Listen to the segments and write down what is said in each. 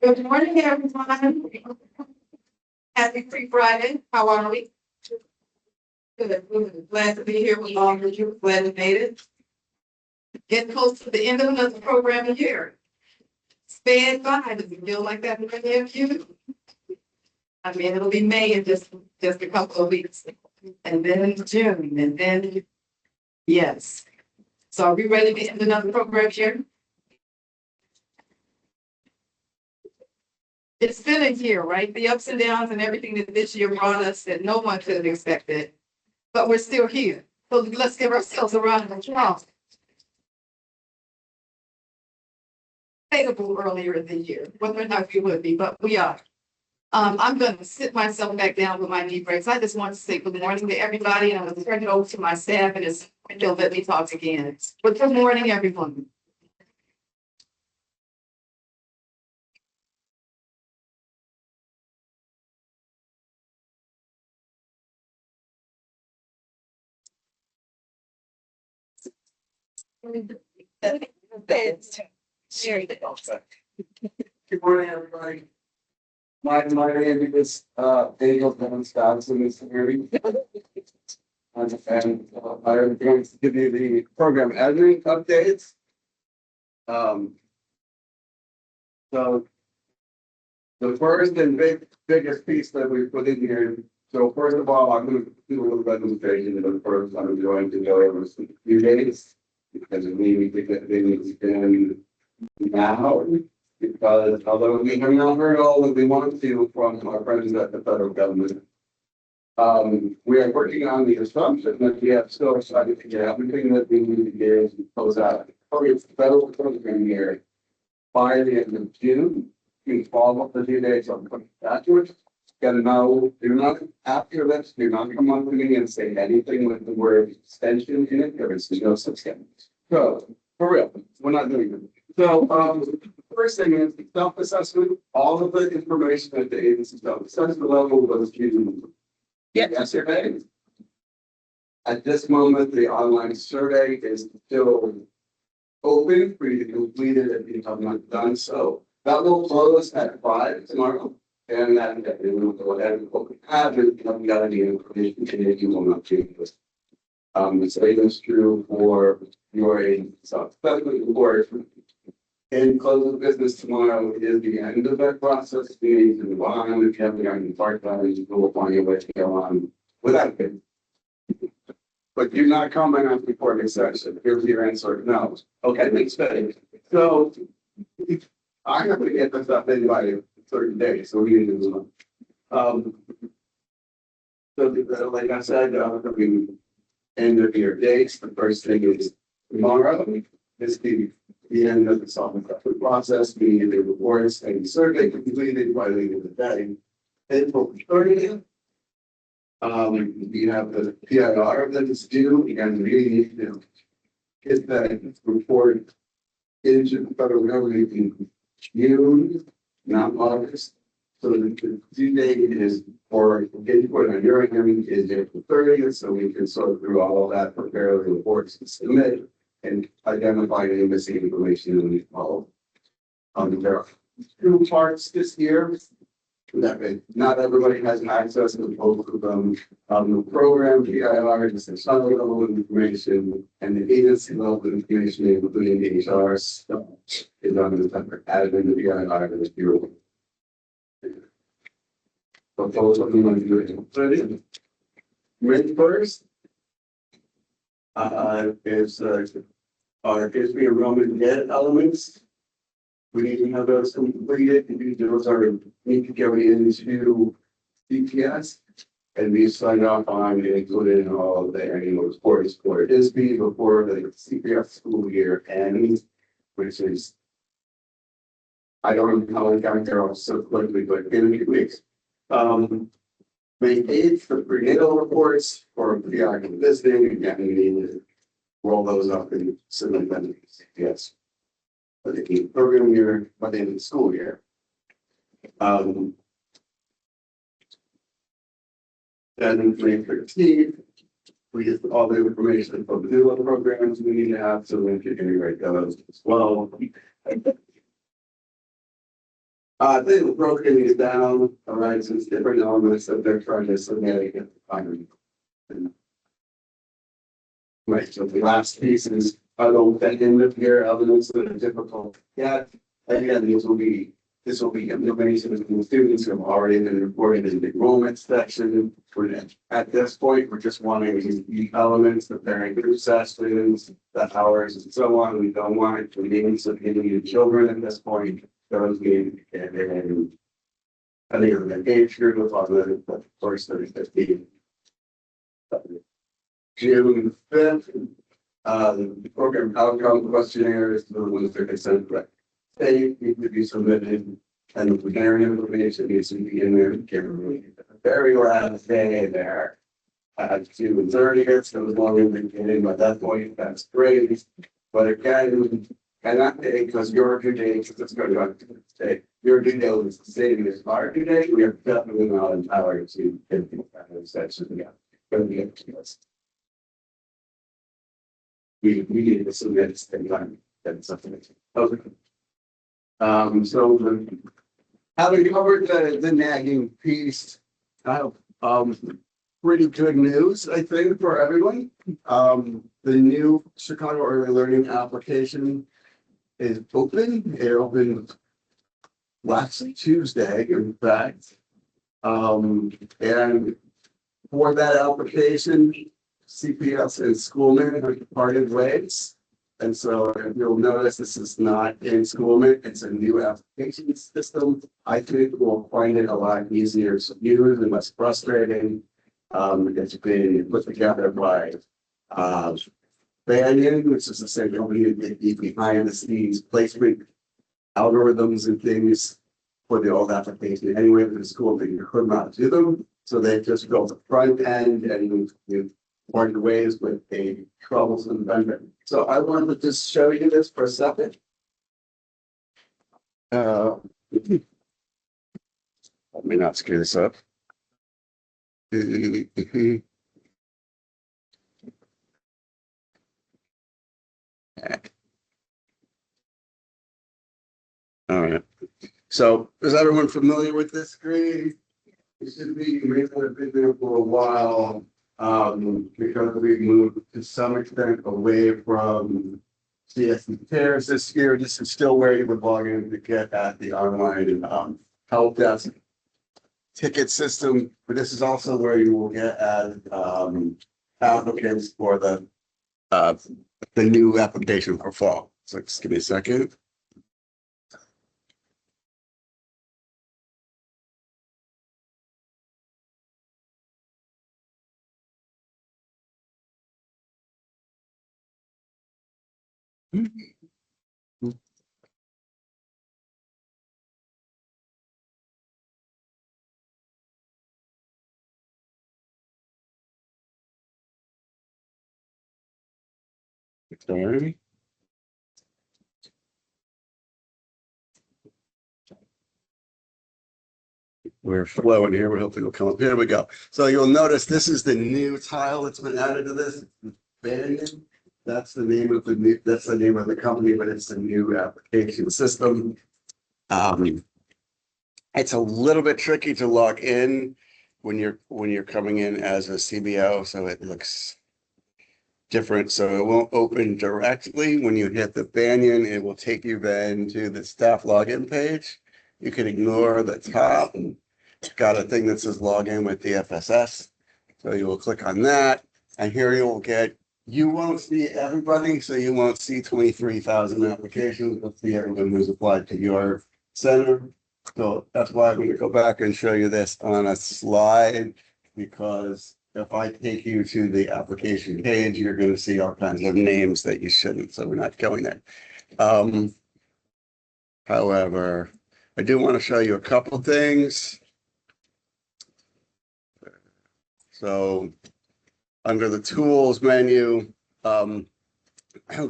Good morning, everyone. Happy Free Friday. How are we? Good. Glad to be here with all of you. Glad you made it. Getting close to the end of another program year. Sped by. Does it feel like that for any of you? I mean, it'll be May in just a couple of weeks. And then June, and then, yes. So are we ready to end another program year? It's been a year, right? The ups and downs and everything that this year brought us that no one could have expected. But we're still here. So let's give ourselves a round of applause. Debatable earlier in the year, whether or not we would be, but we are. I'm going to sit myself back down with my knee brace. I just want to say good morning to everybody, and I'm going to turn it over to my staff, and they'll let me talk again. But good morning, everyone. Good morning, everybody. My name is Daniel Devon Johnson, Mr. Mary. And I'm going to give you the program admin updates. So the first and biggest piece that we put in here. So first of all, I'm going to do a little presentation. The first I'm going to go over some few dates because we think that they need to end now. Because although we have not heard all that we want to from our friends at the federal government, we are working on the assumption that we have still decided to get everything that we need to get to close out. It's the federal program here by the end of June. We follow up the due dates on afterwards. Gotta know, do not after this, do not come up to me and say anything with the word extension in it. There is no such thing. So for real, we're not doing it. So first thing is self-assessment. All of the information at the agency self-assessment level was due yesterday. At this moment, the online survey is still open for you to complete it if you have not done so. That will close at 5 tomorrow. And then we will go ahead and have it. If you got any information, you will not change this. The same is true for your agency. So especially for and close of business tomorrow is the end of that process. We need to move on. If you have the part-time, you will find your way to go on without it. But do not comment on before the session. Here's your answer. No. Okay, makes sense. So I have to get this up in by a certain day, so we need to move on. So like I said, we end of your dates. The first thing is tomorrow. This the end of the self-assessment process, meaning the reports and survey completed by the end of the day. April 30th. We have the PIR that is due, and we need to get that report into the federal government in June, not August. So the due date is for input on your hearing is April 30th, so we can sort through all of that, prepare the reports to submit, and identify any missing information in the follow. There are 2 parts this year. That not everybody has access to both of them. The program, PIR, is the summary level of information, and the agency level of information, including the HR stuff, is on the separate admin, the PIR, and the bureau. But those of them want to do it. May 1st is our history of Roman dead elements. We need to have those completed. Those are need to go into CPS and be signed off on and included in all of the annual reports for ISB before the CPS school year ends, which is I don't know how it got there all so quickly, but in a few weeks. May 8th for prenatal reports for pediatric visiting. Again, we need to roll those up and submit them to CPS. But the program year by the end of the school year. Then May 13th, we get all the information from the new programs we need to have, so we can integrate those as well. They were broken these down, all right, so it's different elements that they're trying to submit. Right, so the last piece is, are those that in the peer elements that are difficult, yeah, again, this will be information from the students who have already been reported in the enrollment section. At this point, we're just wanting the elements, the parent group sessions, the hours and so on. We don't want it to be names of any children at this point. Those being, and I think of the age group on the first 15. June 5th, the program outcome questionnaires, the ones that are sent, right? They need to be submitted, and the parent information needs to be in there. The very last day there. June 30th, so as long as they get in by that point, that's great. But again, and that day, because your due date, because it's going to say your due date is the same as our due date, we are definitely not empowered to get the section again. Going to be up to us. We need to submit at the same time. That's something. Okay. So having covered the nagging piece, pretty good news, I think, for everyone. The new Chicago Early Learning application is open. It opened last Tuesday, in fact. And for that application, CPS and Schoolman have parted ways. And so if you'll notice, this is not in Schoolman, it's a new application system. I think we'll find it a lot easier to use and less frustrating. It's been put together by Banyan, which is the same company that did behind the scenes placement algorithms and things for the old application. Anyway, for the school, they could not do them. So they just built the front end and you parted ways with a troublesome vendor. So I wanted to just show you this for a second. Let me not screw this up. All right. So is everyone familiar with this screen? It should be, maybe have been there for a while, because we moved to some extent away from CSE Cares this year. This is still where you would log in to get at the online help desk ticket system, but this is also where you will get at applicants for the new application for fall. So just give me a second. Sorry. We're flowing here. We're hoping it'll come up. Here we go. So you'll notice this is the new tile that's been added to this. Banyan. That's the name of the new, that's the name of the company, but it's the new application system. It's a little bit tricky to log in when you're coming in as a CBO, so it looks different. So it won't open directly. When you hit the Banyan, it will take you then to the staff login page. You can ignore the top. It's got a thing that says login with DFSS. So you will click on that, and here you will get, you won't see everybody, so you won't see 23,000 applications. You'll see everyone who's applied to your center. So that's why I'm going to go back and show you this on a slide, because if I take you to the application page, you're going to see all kinds of names that you shouldn't. So we're not going there. However, I do want to show you a couple things. So under the tools menu, I'll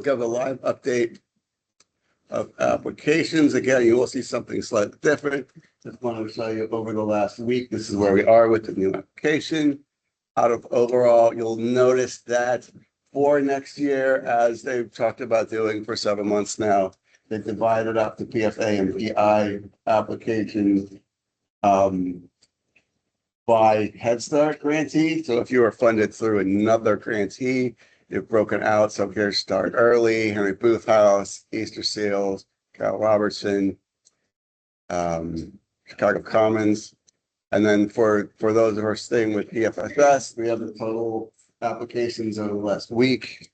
give a live update of applications. Again, you will see something slightly different. Just wanted to show you over the last week, this is where we are with the new application. Out of overall, you'll notice that for next year, as they've talked about doing for 7 months now, they divided up the PFA and PI applications by Head Start grantee. So if you were funded through another grantee, you've broken out. So here's Start Early, Henry Booth House, Easter Seals, Cal Robertson, Chicago Commons. And then for those of us staying with PFSS, we have the total applications over the last week.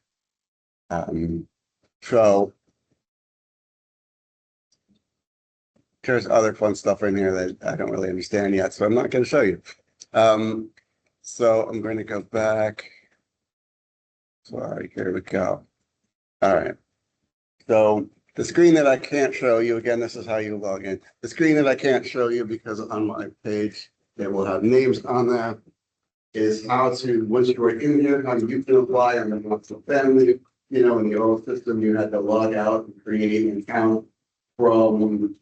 So there's other fun stuff in here that I don't really understand yet, so I'm not going to show you. So I'm going to go back. Sorry, here we go. All right. So the screen that I can't show you, again, this is how you log in. The screen that I can't show you because on my page, they will have names on there, is how to, once you are in here, how you can apply on the monthly family. You know, in the old system, you had to log out and create an account from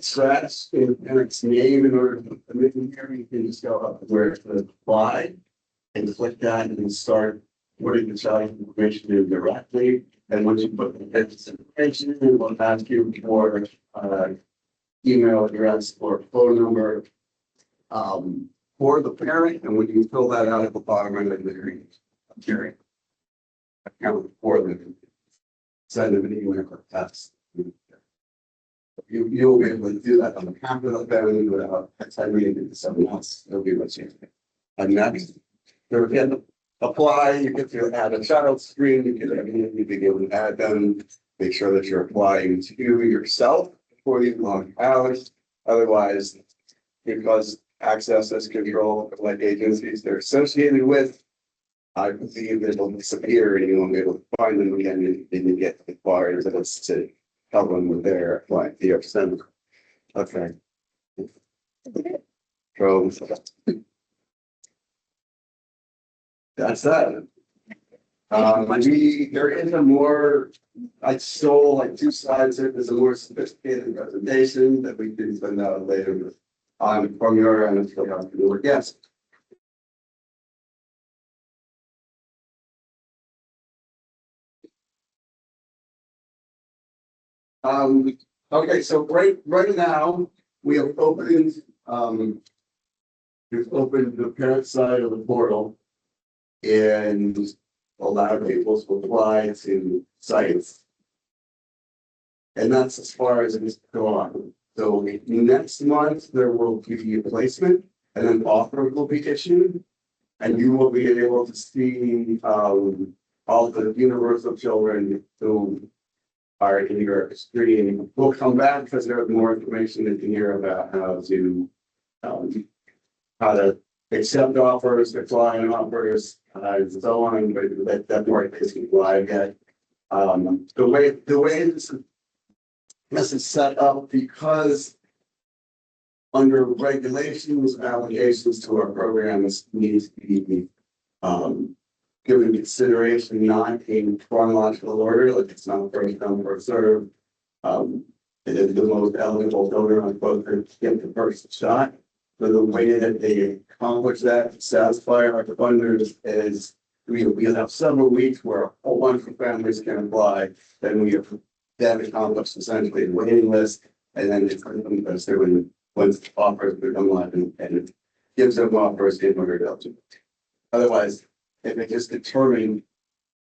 scratch in parent's name in order to submit in here. You can just go up where it says apply and click that and start putting the child information in directly. And once you put the parent's information in, it will ask you for email address or phone number for the parent. And when you fill that out at the bottom of the hearing account for them, send them an email or text. You'll be able to do that on behalf of the family without sending it to someone else. It'll be much easier. And next, you can apply, you get to add a child screen, you can immediately be able to add them, make sure that you're applying to yourself before you log hours. Otherwise, because access is control of like agencies they're associated with, I believe it'll disappear and you won't be able to find them again and you get required to help them with their like the extent. Okay. So that's that. There is a more, I stole like 2 slides. There's a more sophisticated presentation that we can send out later. From your end, so you have yes. Okay, so right now we have opened we've opened the parent side of the portal and allowed people to apply to sites. And that's as far as it's gone. So next month there will be a placement and an offer will be issued. And you will be able to see all the universal children who are in your screen. We'll come back because there's more information in here about how to accept offers, decline offers, and so on. But that part isn't live yet. The way this is set up, because under regulations, allocations to our programs needs to be given consideration, not in chronological order, like it's not first come, first served. It is the most eligible donor on both to get the first shot. So the way that they accomplish that, to satisfy our funders, is we'll have several weeks where a whole bunch of families can apply. Then we have that accomplished essentially the waiting list, and then it's because they're once offers become live and it gives them offers in order to eligible. Otherwise, if it just determined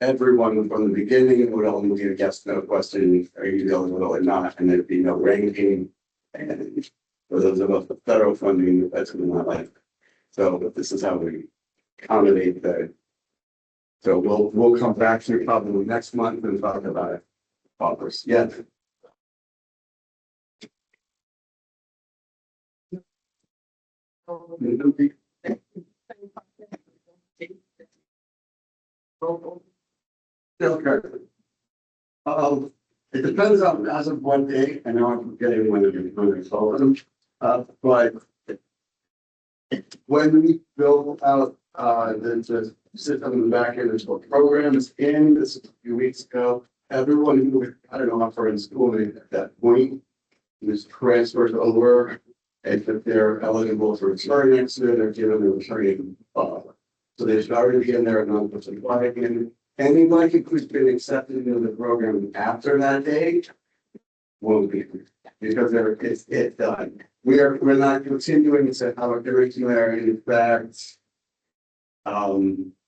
everyone from the beginning, it would only be a yes, no question, are you eligible or not, and there'd be no ranking. And for those of us with federal funding, that's not like. So this is how we accommodate that. So we'll come back to you probably next month and talk about it. Offers, yeah. It depends on as of one day. I know I'm forgetting when they told them, but when we build out the system in the back end, there's programs in this a few weeks ago. Everyone who had an offer in schooling at that point was transferred over, and if they're eligible for return next year, they're given a returning offer. So they should already be in there and not put applying in. Anybody who's been accepted into the program after that date won't be, because it's done. We're not continuing to have a curricular, in fact.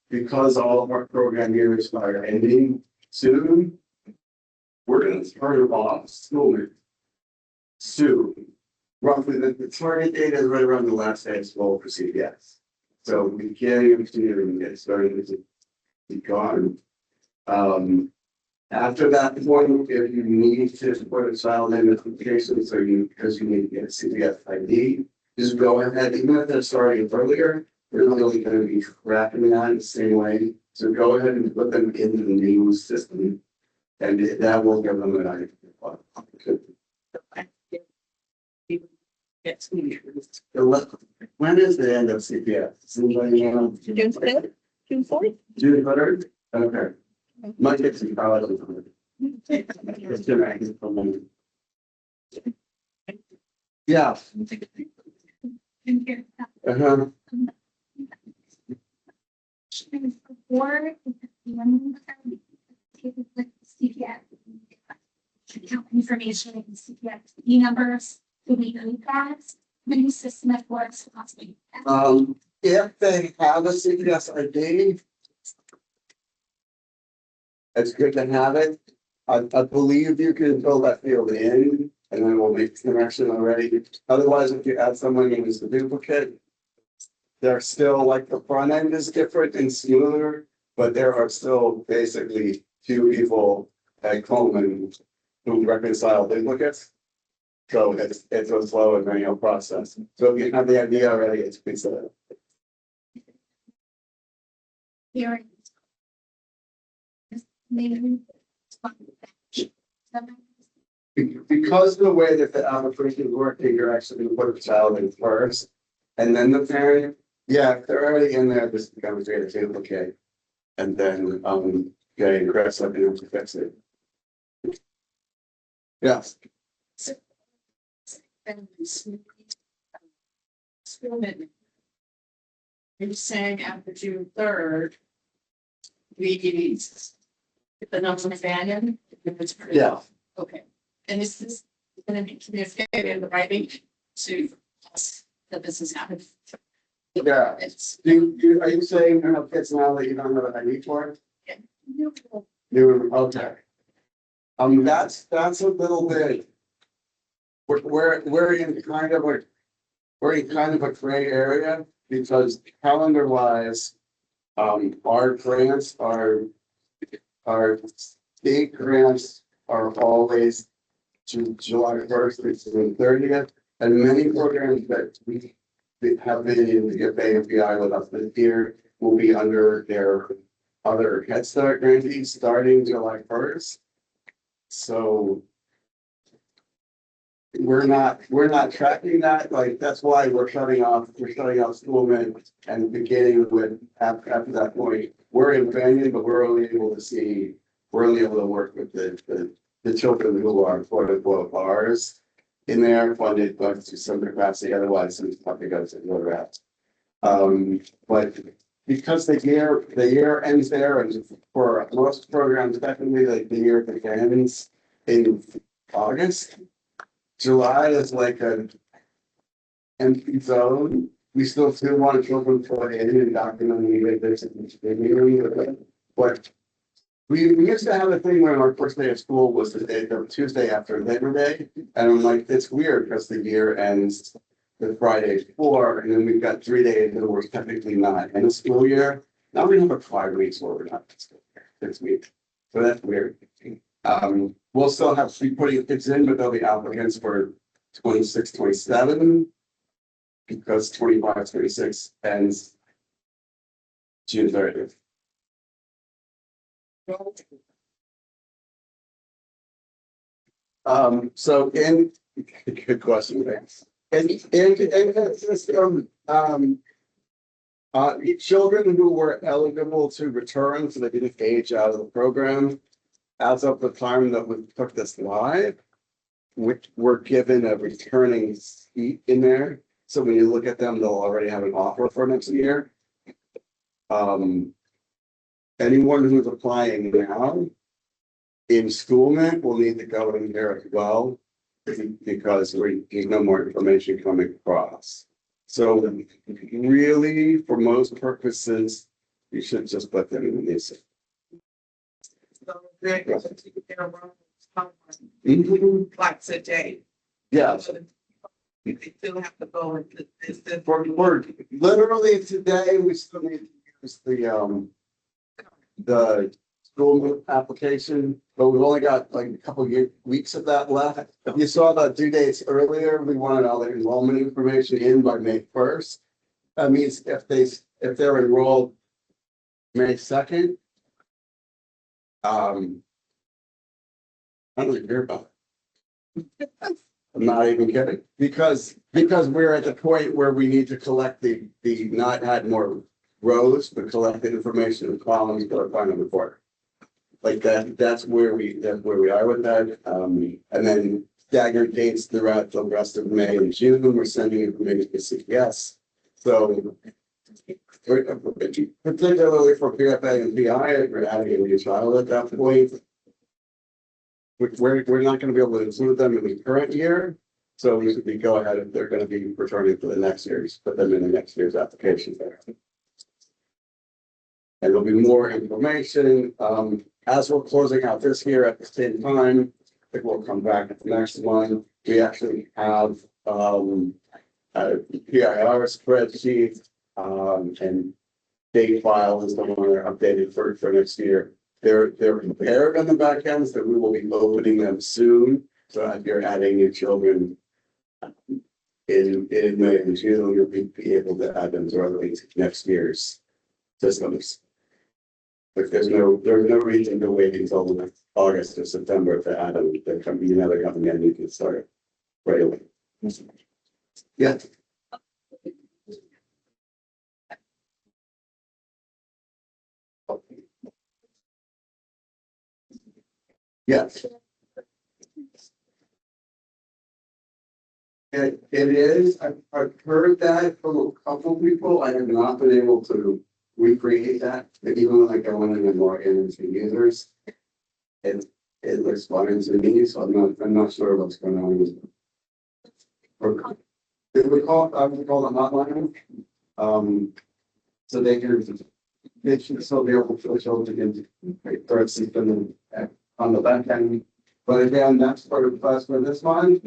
Because all of our program years are ending soon. We're gonna start off school soon. Roughly, the target date is right around the last day of school for CPS. So we can't even continue to get started to be gone. After that point, if you need to support a child in application, so because you need to get a CPS ID, just go ahead, even if they're starting earlier, we're really gonna be tracking that the same way. So go ahead and put them into the new system. And that will give them an idea. When is the end of CPS? Does anybody know? June 5th, June 4th? June 3rd? Okay. My kids in college. It's been active for me. Yeah. Uh-huh. Or CPS. Account information and CPS numbers, do we need that? The new system that works. If they have a CPS ID. It's good to have it. I believe you can fill that field in and then we'll make the connection already. Otherwise, if you add someone who is the duplicate. They're still like the front end is different and smoother, but there are still basically two people at Coleman who reconcile duplicates. So it's a slow and manual process. So if you have the idea already, it's pretty simple. Here. Maybe. Because of the way that the application is working, you're actually gonna put the child in first. And then the parent, yeah, if they're already in there, this becomes a duplicate. And then, getting Chris up to fix it. Yes. You're saying after June 3rd. We get the number of Banyan, if it's pretty. Yeah. Okay, and this is gonna be communicated in the writing to us that this has happened. Yeah. It's. Are you saying you're not kids now that you don't have an ID for it? You, okay. That's a little bit. We're in kind of a gray area because calendar wise. Our grants our state grants are always to July 1st to June 30th. And many programs that we have been in the FAFBI with us this year will be under their other Head Start grantees starting July 1st. So we're not tracking that, like, that's why we're shutting off Schoolman and beginning with, after that point, we're in Banyan, but we're only able to work with the children who are quote unquote ours in there funded but to some capacity, otherwise it's probably goes to another route. But because the year ends there, and for most programs, definitely like the year begins in August. July is like an empty zone. We still want children to put in and document this, but we used to have a thing when our first day of school was the Tuesday after Labor Day, and I'm like, it's weird because the year ends the Friday before, and then we've got 3 days that we're technically not in a school year. Now we have 5 weeks where we're not in school year this week, so that's weird. We'll still have to be putting kids in, but they'll be applicants for 26, 27. Because 25, 26 ends June 30th. So good question, thanks. Children who were eligible to return, so they didn't age out of the program. As of the time that we took this live, which were given a returning seat in there. So when you look at them, they'll already have an offer for next year. Anyone who's applying now in schoolment will need to go in here as well. Because we need no more information coming across. So really, for most purposes, you should just put them in this. So they're going to take their room like today. Yes, They still have to go into this. for literally today, we still need to use the school application, but we've only got like a couple of weeks of that left. You saw the due dates earlier. We wanted all the enrollment information in by May 1st. That means if they're enrolled May 2nd, I don't even hear about it. I'm not even kidding, because we're at the point where we need to collect the not add more rows, but collect the information and columns for our final report. Like that's where we are with that. And then staggered dates throughout the rest of May and June. We're sending information to CPS. So particularly for PFA and PI, we're adding a new child at that point. We're not going to be able to include them in the current year. So we go ahead if they're going to be returning for the next year's, put them in the next year's application there. And there'll be more information, as we're closing out this year at the same time, I think we'll come back at the next one. We actually have, a PIR spreadsheet, and date file is the one they're updated for next year. They're prepared on the back ends that we will be opening them soon. So if you're adding new children in May and June, you'll be able to add them to our next year's systems. But there's no reason to wait until August or September to add them. They're coming, they're coming in, you can start right away. Yeah. Yes. It is. I've heard that from a couple people. I have not been able to recreate that, but even when I go in and log in into users, it looks fine to me, so I'm not sure what's going on with it. Or, I would call them hotline. So they should still be able to show the third system on the back end. But again, that's part of the class for this one.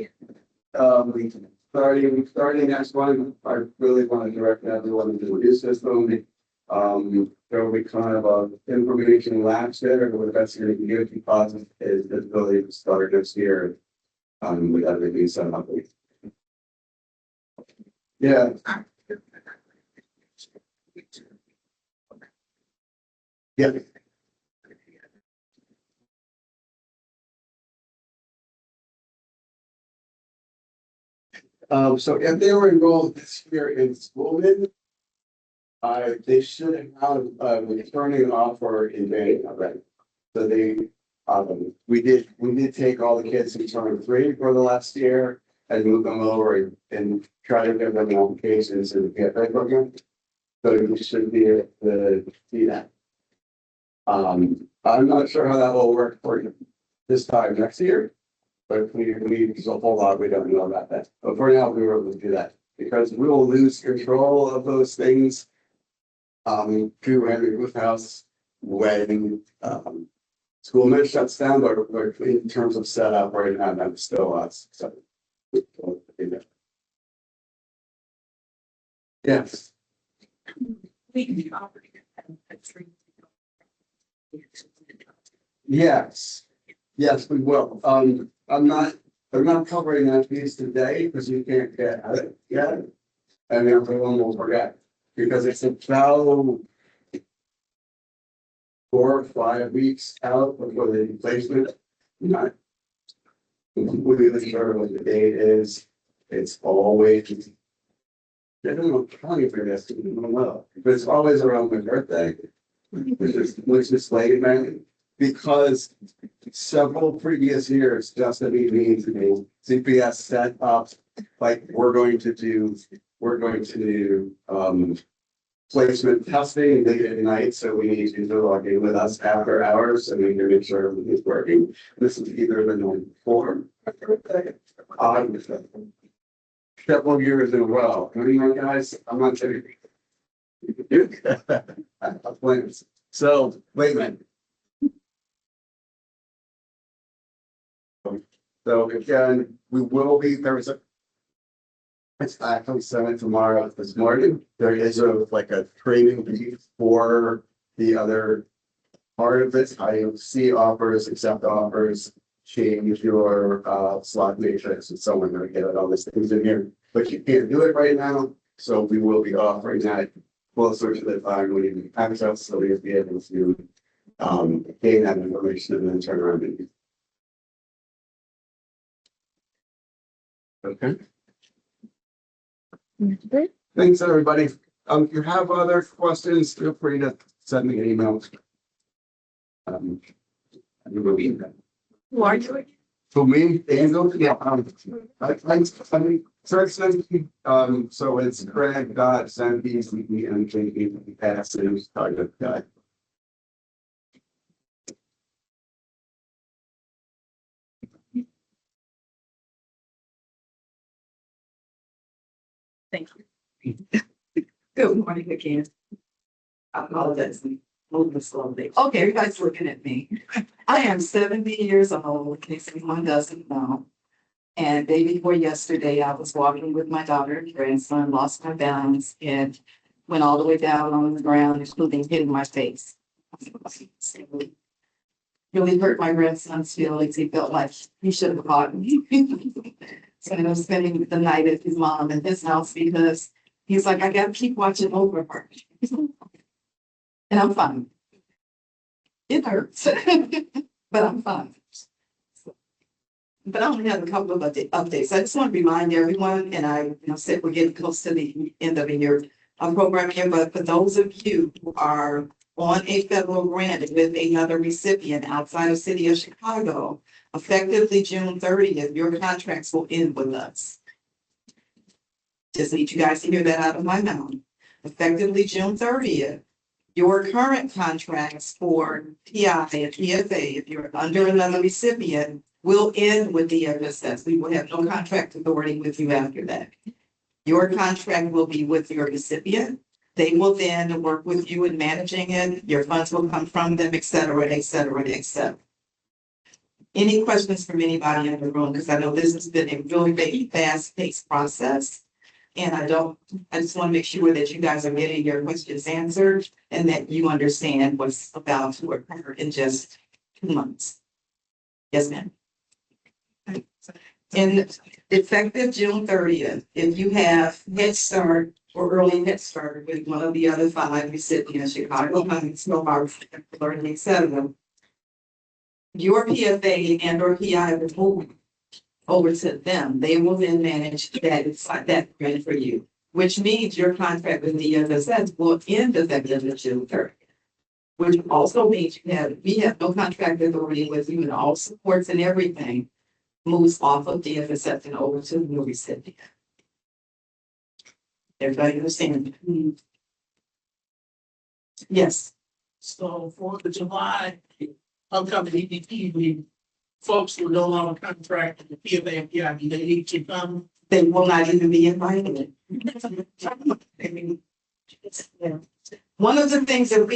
Starting next one, I really want to direct everyone to the new system. There will be kind of a information lapse there, but the best thing you can do because is the ability to start next year. With everything set up. Yeah. Yeah. So if they were enrolled this year in Schoolman, they should have a returning offer in May already. So we did take all the kids who turned 3 for the last year and move them over and try to give them applications in the PFA program. So you should be able to see that. I'm not sure how that will work for you this time next year. But there's a whole lot we don't know about that. But for now, we were able to do that because we will lose control of those things. To Henry Booth House when Schoolman shuts down, but in terms of setup right now, that's still us. So, yes. We can be operating at 3. Yes. Yes, we will. I'm not covering that piece today because you can't get at it yet. And everyone will forget because it's about 4 or 5 weeks out before the replacement. I'm not completely sure what the date is. It's always, I don't know, trying for this, I don't know, but it's always around my birthday, which is late, man. Because several previous years, Justin means CPS set up like we're going to do placement testing late at night, so we need you to log in with us after hours, so we can make sure everything is working. This is either the night before, several years in a row. Anyway, guys, I'm not kidding. So, wait a minute. So again, we will be, it's actually sent tomorrow, this morning. There is like a training piece for the other part of this. IOC offers, accept offers, change your slot matrix, and so we're gonna get all these things in here. But you can't do it right now, so we will be offering that closer to the time when you have access, so you'll be able to gain that information and then turn around and. Okay. Thanks, everybody. If you have other questions, feel free to send me an email. You will be in that. Who are you? For me, Angel, yeah, I mean, search them, so it's Craig dot Sandy, and JP, passes, target guy. Thank you. Good morning again. I apologize, moving slowly. Okay, everybody's looking at me. I am 70 years old, in case anyone doesn't know. And day before yesterday, I was walking with my daughter and grandson, lost my balance and went all the way down on the ground, including hitting my face. Really hurt my grandson's feelings. He felt like he should have caught me. So I was spending the night at his mom in his house because he's like, I gotta keep watching over her. And I'm fine. It hurts, but I'm fine. But I only have a couple of updates. I just want to remind everyone, and said we're getting close to the end of the year program here, but for those of you who are on a federal grant with another recipient outside of City of Chicago, effectively June 30th, your contracts will end with us. Just need you guys to hear that out of my mouth. Effectively June 30th, your current contracts for PI and PFA, if you're under another recipient, will end with the FSS. We will have no contract authority with you after that. Your contract will be with your recipient. They will then work with you in managing it. Your funds will come from them, et cetera, et cetera, et cetera. Any questions from anybody in the room? Because I know this has been a really big, fast-paced process. And I just want to make sure that you guys are getting your questions answered and that you understand what's about to occur in just 2 months. Yes, ma'am. In effective June 30th, if you have Head Start or Early Head Start with one of the other 5 recipients, Chicago Heights, Snow Harbor, Learning, et cetera, your PFA and or PI will move over to them. They will then manage that grant for you, which means your contract with the FSS will end effective June 30th. Which also means we have no contract authority with you, and all supports and everything moves off of DFSS and over to the new recipient. Everybody understand? Yes. So 4th of July, upcoming EDP, folks who are no longer contracted with PFA and PIB, they need to come. They will not even be invited. One of the things that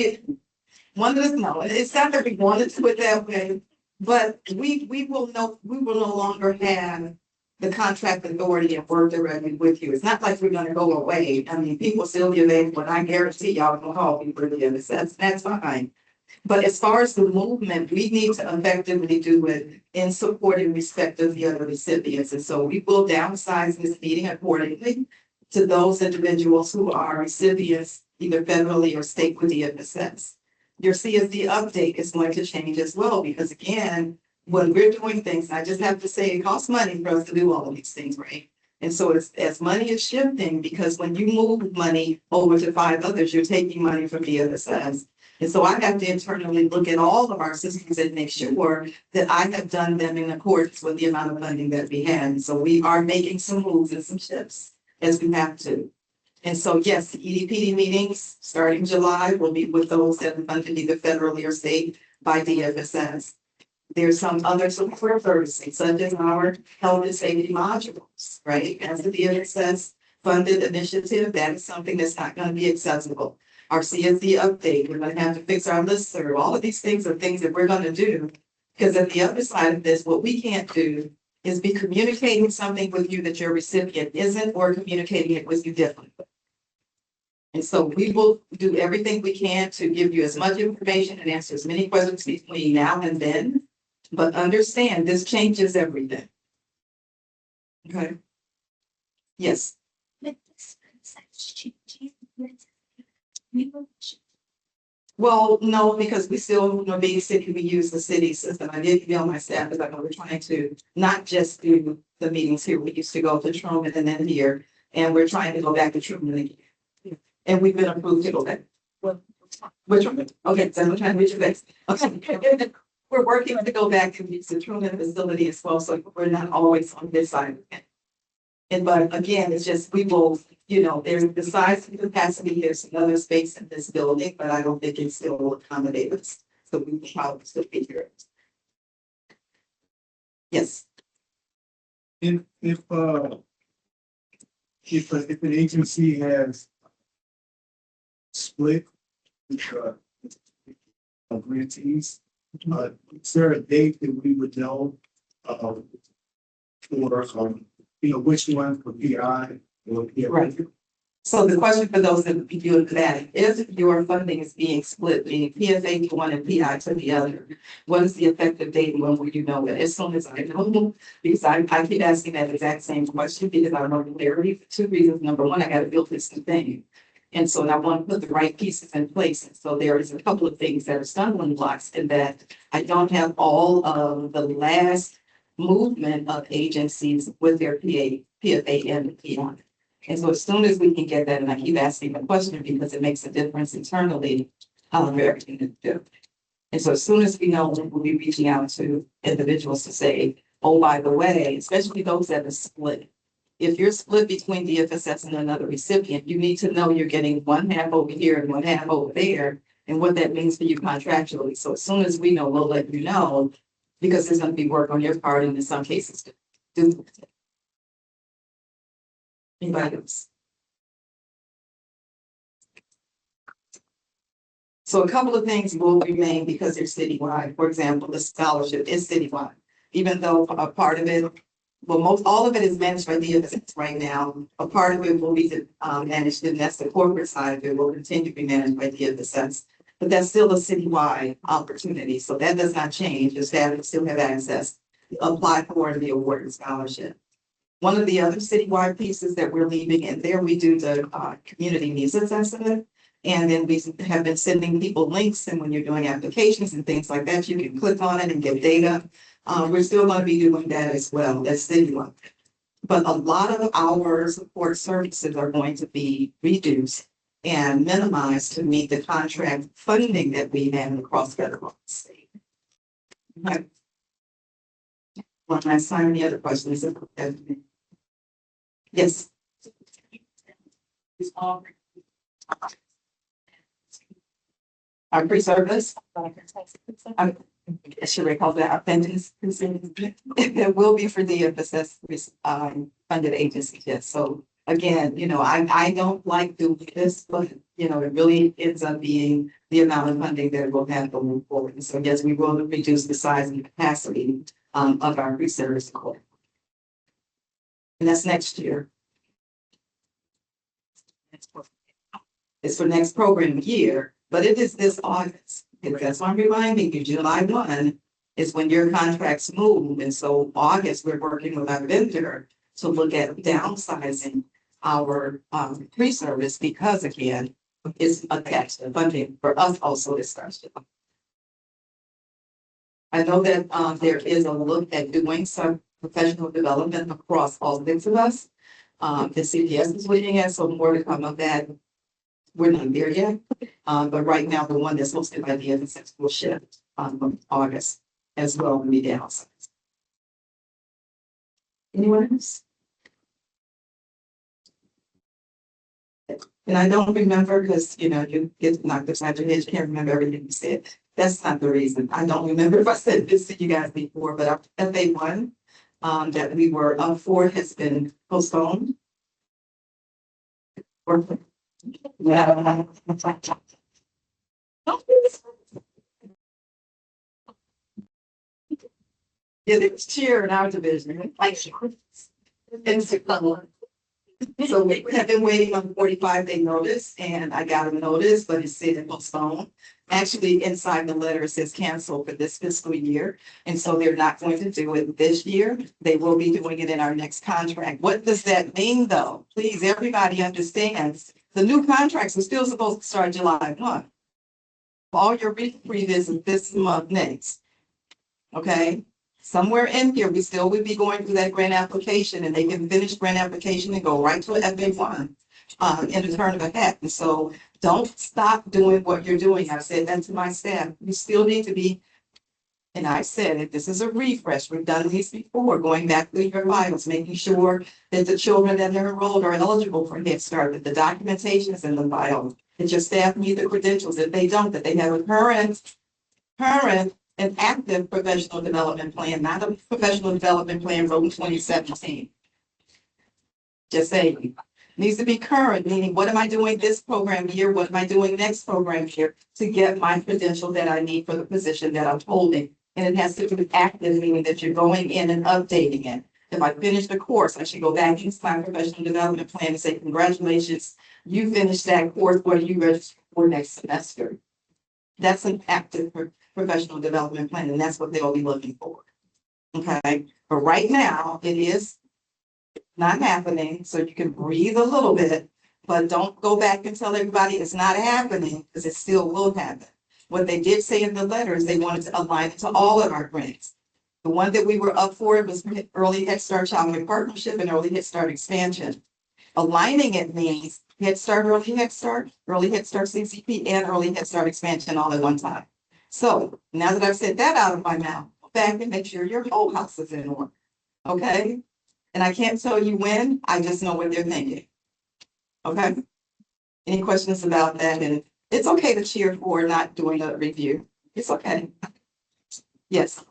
it's not that we wanted to do it that way, but we will no longer have the contract authority and work directly with you. It's not like we're gonna go away. I mean, people still be available, and I guarantee y'all can call me for the MSS. That's fine. But as far as the movement, we need to effectively do it in support and respect of the other recipients. And so we will downsize this meeting accordingly to those individuals who are recipients, either federally or state with the MSS. Your CSD update is going to change as well, because again, when we're doing things, I just have to say it costs money for us to do all of these things, right? And so as money is shifting, because when you move money over to 5 others, you're taking money from the MSS. And so I have to internally look at all of our systems and make sure that I have done them in accordance with the amount of funding that we have. And so we are making some moves and some shifts as we have to. And so, yes, the EDPD meetings starting July will be with those that are funded either federally or state by DFSS. There's some other support services such as our health and safety modules, right? As the DFSS funded initiative, that is something that's not gonna be accessible. Our CSD update, we're gonna have to fix our listserv. All of these things are things that we're gonna do. Because at the other side of this, what we can't do is be communicating something with you that your recipient isn't, or communicating it with you differently. And so we will do everything we can to give you as much information and answer as many questions between now and then. But understand, this changes everything. Okay? Yes, With this concept changing, we will. well, no, because we still, being city, we use the city system. I did email my staff, because I know we're trying to not just do the meetings here. We used to go to Truman and then here, and we're trying to go back to Truman again. And we've been approved to go back. Which one? Okay, so I'm trying to reach you guys. Okay. We're working to go back to the Truman facility as well, so we're not always on this side. And but again, it's just, we will, there's the size and capacity, there's another space in this building, but I don't think it still will accommodate us. So we will probably still figure it. Yes, If an agency has split grantees, is there a date that we would know for which one for PI or PI? right. So the question for those that would be doing that, if your funding is being split, meaning PFA to one and PI to the other, what is the effective date and when will you know it? As soon as I know, because I keep asking that exact same question because I don't know clarity for two reasons. Number one, I gotta build this new thing. And so I want to put the right pieces in place. And so there is a couple of things that are stumbling blocks in that I don't have all of the last movement of agencies with their PFA and PI. And so as soon as we can get that, and I keep asking the question because it makes a difference internally, how we're everything to do. And so as soon as we know, we'll be reaching out to individuals to say, oh, by the way, especially those that are split. If you're split between DFSS and another recipient, you need to know you're getting one half over here and one half over there, and what that means for you contractually. So as soon as we know, we'll let you know, because there's gonna be work on your part, and in some cases, do. Anybody else? So a couple of things will remain because they're citywide. For example, the scholarship is citywide, even though a part of it, well, all of it is managed by DFSS right now. A part of it will be managed, and that's the corporate side of it will continue to be managed by DFSS. But that's still a citywide opportunity, so that does not change. The staff will still have access to apply for the award scholarship. One of the other citywide pieces that we're leaving in there, we do the community needs assessment. And then we have been sending people links, and when you're doing applications and things like that, you can click on it and get data. We're still going to be doing that as well. That's citywide. But a lot of our support services are going to be reduced and minimized to meet the contract funding that we have across federal and state. Okay. One last time, any other questions? Yes. Our pre-service. I should recall that appendix. It will be for the emphasis funded agency. Yes. So again, I don't like doing this, but it really ends up being the amount of funding that we'll have going forward. And so yes, we will reduce the size and capacity of our pre-service corps. And that's next year. It's for next program year, but it is this August. And that's why I'm reminding you, July 1 is when your contracts move. And so August, we're working with our vendor to look at downsizing our pre-service because again, it's attached to funding for us also to start. I know that there is a look at doing some professional development across all 6 of us. The CPS is leading it, so more to come of that. We're not there yet, but right now the one that's hosted by the FSX will shift from August as well and be downsized. Anyone else? And I don't remember because, you know, you get knocked upside your head, you can't remember everything you said. That's not the reason. I don't remember if I said this to you guys before, but our FA1 that we were up for has been postponed. Yeah. Yeah, there's cheer in our division. And so we have been waiting on 45-day notice and I got a notice, but it said postponed. Actually, inside the letter, it says cancel for this fiscal year. And so they're not going to do it this year. They will be doing it in our next contract. What does that mean, though? Please, everybody understands. The new contracts are still supposed to start July 1. All your revisits this month next. Okay? Somewhere in here, we still would be going through that grant application and they can finish grant application and go right to an FA1 in the turn of a hat. And so don't stop doing what you're doing. I've said that to my staff. You still need to be, and I said it, this is a refresh. We've done these before, going back through your files, making sure that the children that are enrolled are eligible for Head Start, that the documentation is in the file, that your staff meet the credentials. If they don't, that they have a current an active professional development plan, not a professional development plan wrote in 2017. Just saying, needs to be current, meaning what am I doing this program year? What am I doing next program year to get my credential that I need for the position that I'm holding? And it has to be active, meaning that you're going in and updating it. If I finish the course, I should go back into my professional development plan and say, congratulations, you finished that course. What are you registered for next semester? That's an active professional development plan, and that's what they'll be looking for. Okay, but right now it is not happening, so you can breathe a little bit, but don't go back and tell everybody it's not happening because it still will happen. What they did say in the letter is they wanted to align it to all of our grants. The one that we were up for was Early Head Start Child Care Partnership and Early Head Start Expansion. Aligning it means Head Start, Early Head Start CCP, and Early Head Start Expansion all at one time. So now that I've said that out of my mouth, go back and make sure your whole house is in order. Okay? And I can't tell you when, I just know what they're thinking. Okay? Any questions about that? And it's okay to cheer for not doing a review. It's okay. Yes.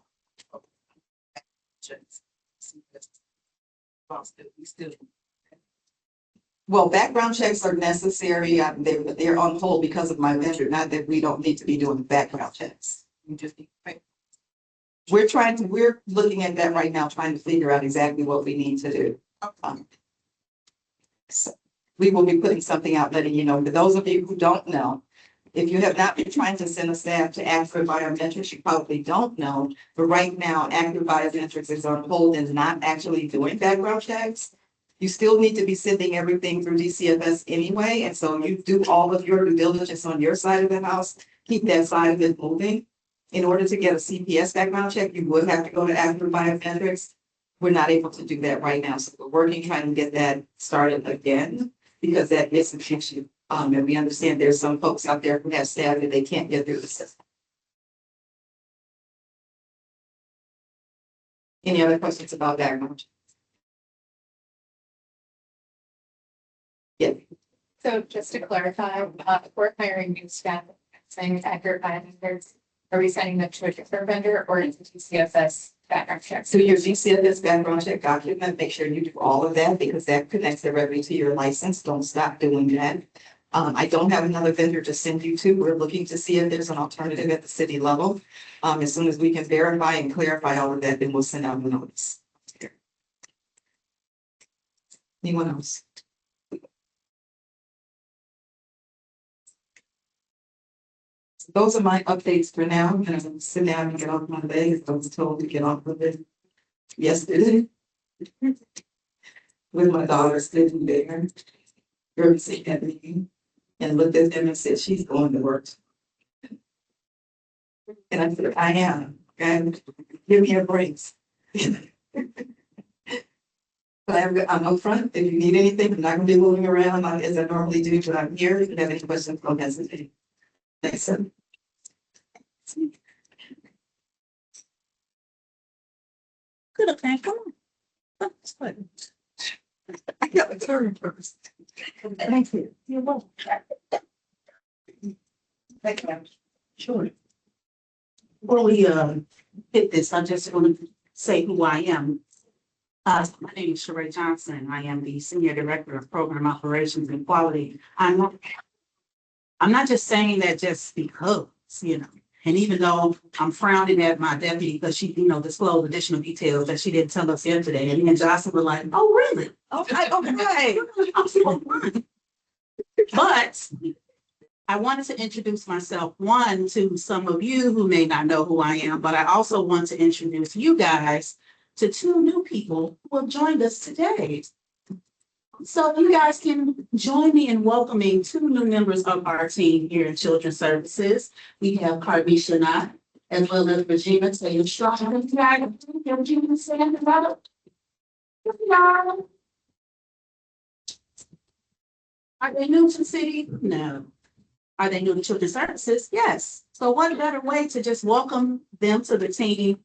Well, background checks are necessary. They're on hold because of my vendor, not that we don't need to be doing background checks. You just need to. We're looking at that right now, trying to figure out exactly what we need to do. So we will be putting something out letting you know. For those of you who don't know, if you have not been trying to send a staff to Active Biometrics, you probably don't know. But right now, Active Biometrics is on hold and not actually doing background checks. You still need to be sending everything through DCFS anyway. And so you do all of your due diligence on your side of the house, keep that side of it moving. In order to get a CPS background check, you would have to go to Active Biometrics. We're not able to do that right now. So we're working, trying to get that started again, because that is an issue. And we understand there's some folks out there who have staff that they can't get through the system. Any other questions about background? Yeah. So just to clarify, if we're hiring new staff, saying Accurate Biometrics, are we sending them to a different vendor or is it DCFS background check? So your DCFS background check document, make sure you do all of that because that connects directly to your license. Don't stop doing that. I don't have another vendor to send you to. We're looking to see if there's an alternative at the city level. As soon as we can verify and clarify all of that, then we'll send out a notice. Anyone else? Those are my updates for now. I'm gonna sit down and get off my leg. I was told to get off of it yesterday. With my daughter sitting there. Girl sitting at me and looked at them and said, she's going to work. And I said, I am. And give me a break. But I'm up front. If you need anything, I'm not gonna be moving around like as I normally do, but I'm here. If you have any questions, don't hesitate. Thanks, sir. Good, okay, come on. That's fine. I got a turn first. Thank you. You're welcome. Thank you. Sure. Before we hit this, I just want to say who I am. My name is Sheree Johnson. I am the Senior Director of Program Operations and Quality. I'm not just saying that just because, and even though I'm frowning at my deputy because she, disclosed additional details that she didn't tell us yesterday, and me and Jocelyn were like, oh, really? Okay, okay. I'm so fine. But I wanted to introduce myself, one, to some of you who may not know who I am, but I also want to introduce you guys to two new people who have joined us today. So you guys can join me in welcoming two new members of our team here in Children's Services. We have Carmisha Knott, as well as Regina Taylor Strong. Regina, stand about it. Are they new to the city? No. Are they new to Children's Services? Yes. So what better way to just welcome them to the team,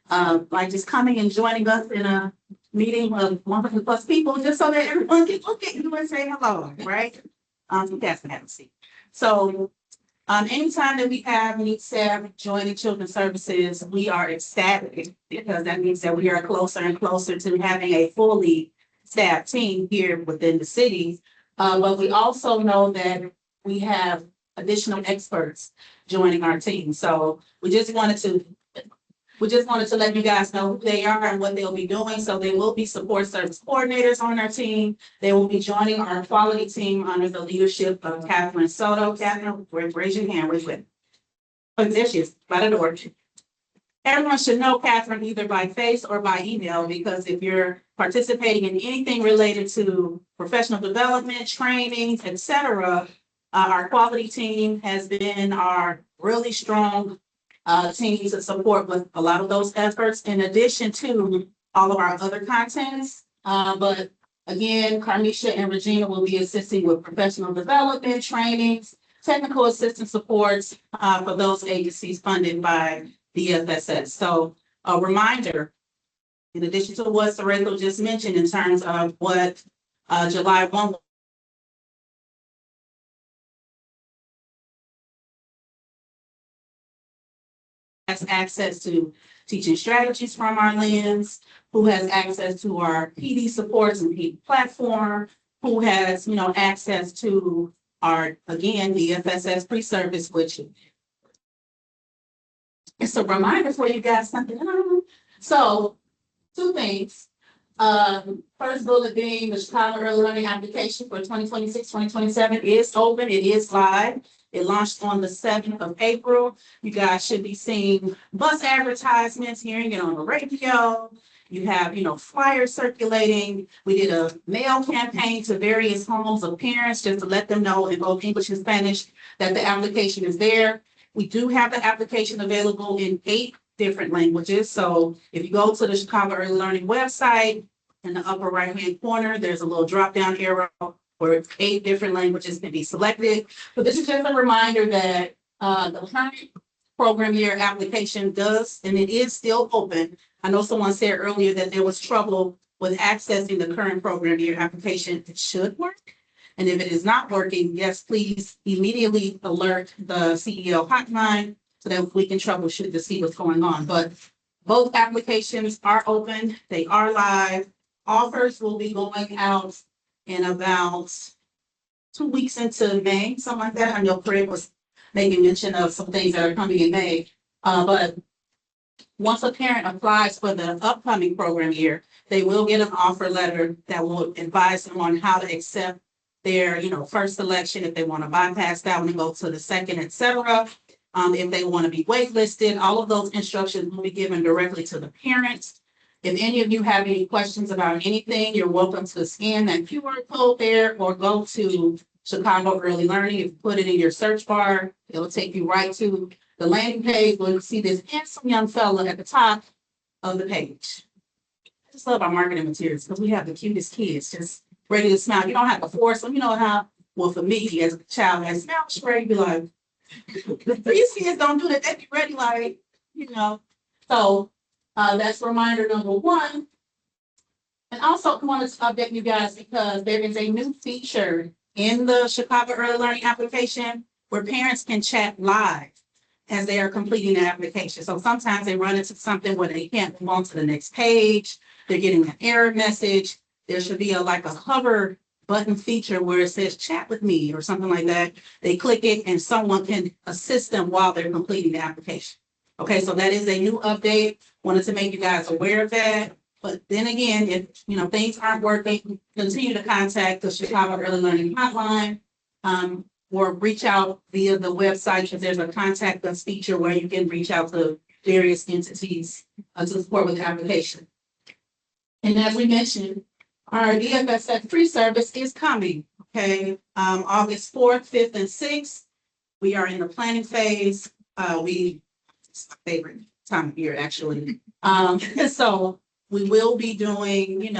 like just coming and joining us in a meeting of 100+ people, just so that everyone can look at you and say hello, right? You guys can have a seat. So, anytime that we have new staff joining Children's Services, we are ecstatic because that means that we are closer and closer to having a fully staffed team here within the city. But we also know that we have additional experts joining our team. So we just wanted to let you guys know who they are and what they'll be doing. So they will be support service coordinators on our team. They will be joining our quality team under the leadership of Catherine Soto. Catherine, raise your hand real quick. Oh, there she is, by the door. Everyone should know Catherine either by face or by email, because if you're participating in anything related to professional development, trainings, etc., our quality team has been our really strong team to support with a lot of those efforts, in addition to all of our other contents. But again, Carmisha and Regina will be assisting with professional development, trainings, technical assistance supports for those agencies funded by the FSS. So a reminder, in addition to what Sorrento just mentioned in terms of what July 1 has access to teaching strategies from our lens, who has access to our PD supports and PD platform, who has, access to our, again, the FSS pre-service, which it's a reminder for you guys something. So two things. First bullet being the Chicago Early Learning application for 2026-2027 is open. It is live. It launched on the 7th of April. You guys should be seeing bus advertisements, hearing it on the radio. You have, flyers circulating. We did a mail campaign to various homes of parents just to let them know in both English and Spanish that the application is there. We do have the application available in 8 different languages. So if you go to the Chicago Early Learning website, in the upper right-hand corner, there's a little drop-down arrow where 8 different languages can be selected. But this is just a reminder that the current program year application does, and it is still open. I know someone said earlier that there was trouble with accessing the current program year application. It should work. And if it is not working, yes, please immediately alert the CEO hotline so that we can troubleshoot to see what's going on. But both applications are open. They are live. Offers will be going out in about 2 weeks into May, something like that. I know Craig was making mention of some things that are coming in May. But once a parent applies for the upcoming program year, they will get an offer letter that will advise them on how to accept their, first selection, if they want to bypass that one and go to the second, etc. If they want to be waitlisted, all of those instructions will be given directly to the parents. If any of you have any questions about anything, you're welcome to scan that QR code there or go to Chicago Early Learning. If you put it in your search bar, it'll take you right to the landing page where you see this handsome young fella at the top of the page. I just love our marketing materials because we have the cutest kids just ready to smile. You don't have to force them. You know how, well, for me as a child, I smell spray, be like, these kids don't do that. They be ready, like, So that's reminder number 1. And also also wanted to update you guys because there is a new feature in the Chicago Early Learning application where parents can chat live as they are completing the application. So sometimes they run into something where they can't move on to the next page. They're getting an error message. There should be like a hover button feature where it says chat with me or something like that. They click it and someone can assist them while they're completing the application. Okay, so that is a new update. Wanted to make you guys aware of that. But then again, if things aren't working, continue to contact the Chicago Early Learning Hotline. Or reach out via the website because there's a contact us feature where you can reach out to various entities to support with the application. And as we mentioned, our DFSS free service is coming, okay? August 4th, 5th, and 6th. We are in the planning phase. It's my favorite time of year, actually. So we will be doing,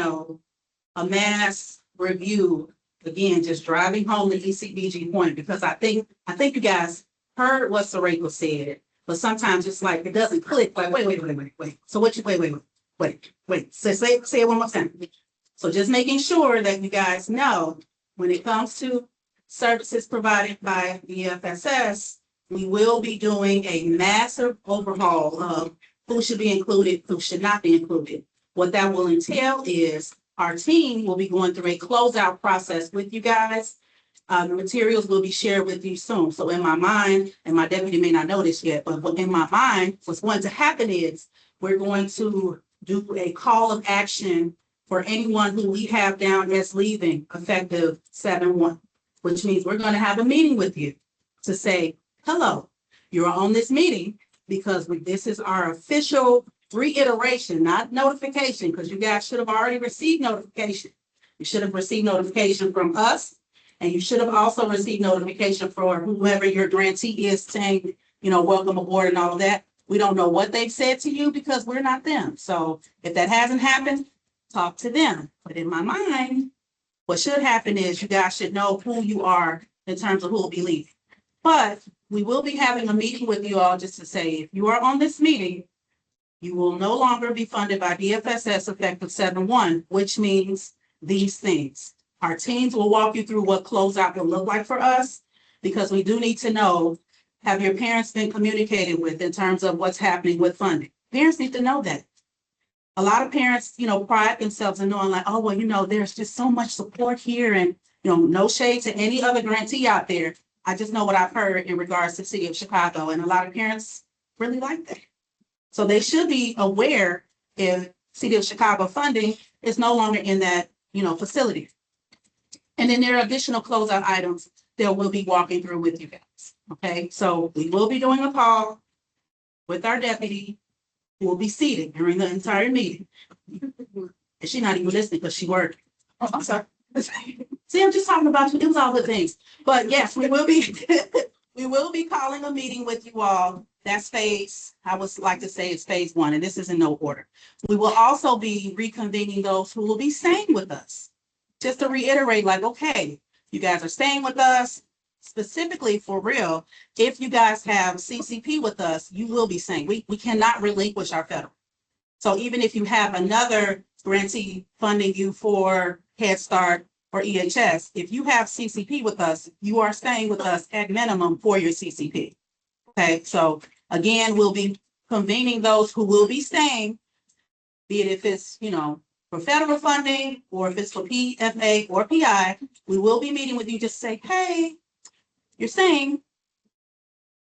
a mass review. Again, just driving home the ECBG point, because I think you guys heard what Sareko said, but sometimes it's like it doesn't click. Like, wait. So what you wait. Say it one more time. So just making sure that you guys know when it comes to services provided by DFSS, we will be doing a massive overhaul of who should be included, who should not be included. What that will entail is our team will be going through a closeout process with you guys. The materials will be shared with you soon. So in my mind, and my deputy may not know this yet, but in my mind, what's going to happen is we're going to do a call of action for anyone who we have down as leaving effective 7/1, which means we're going to have a meeting with you to say, hello, you're on this meeting because this is our official reiteration, not notification, because you guys should have already received notification. You should have received notification from us, and you should have also received notification for whoever your grantee is saying, welcome aboard and all of that. We don't know what they've said to you because we're not them. So if that hasn't happened, talk to them. But in my mind, what should happen is you guys should know who you are in terms of who will be leaving. But we will be having a meeting with you all just to say, if you are on this meeting, you will no longer be funded by DFSS effective 7/1, which means these things. Our teams will walk you through what closeout will look like for us, because we do need to know, have your parents been communicated with in terms of what's happening with funding? Parents need to know that. A lot of parents, pride themselves in knowing like, oh, well, there's just so much support here, and, no shade to any other grantee out there. I just know what I've heard in regards to the city of Chicago, and a lot of parents really like that. So they should be aware if City of Chicago funding is no longer in that, facility. And then there are additional closeout items that we'll be walking through with you guys. Okay, so we will be doing a call with our deputy who will be seated during the entire meeting. And she's not even listening because she worked. Oh, I'm sorry. See, I'm just talking about you. It was all the things. But yes, we will be calling a meeting with you all. That's I would like to say it's phase 1, and this is in no order. We will also be reconvening those who will be staying with us. Just to reiterate, like, okay, you guys are staying with us, specifically for real. If you guys have CCP with us, you will be staying. We cannot relinquish our federal. So even if you have another grantee funding you for Head Start or EHS, if you have CCP with us, you are staying with us at minimum for your CCP. Okay, so again, we'll be convening those who will be staying, be it if it's, for federal funding or if it's for PFA or PI. We will be meeting with you just say, hey, you're staying.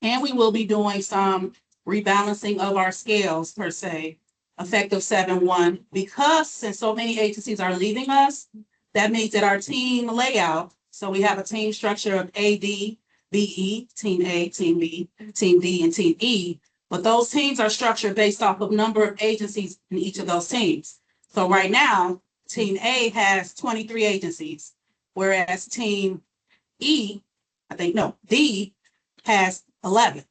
And we will be doing some rebalancing of our scales per se, effective 7/1, because since so many agencies are leaving us, that means that our team layout, so we have a team structure of AD, BE, Team A, Team B, Team D, and Team E. But those teams are structured based off of number of agencies in each of those teams. So right now, Team A has 23 agencies, whereas Team D has 11,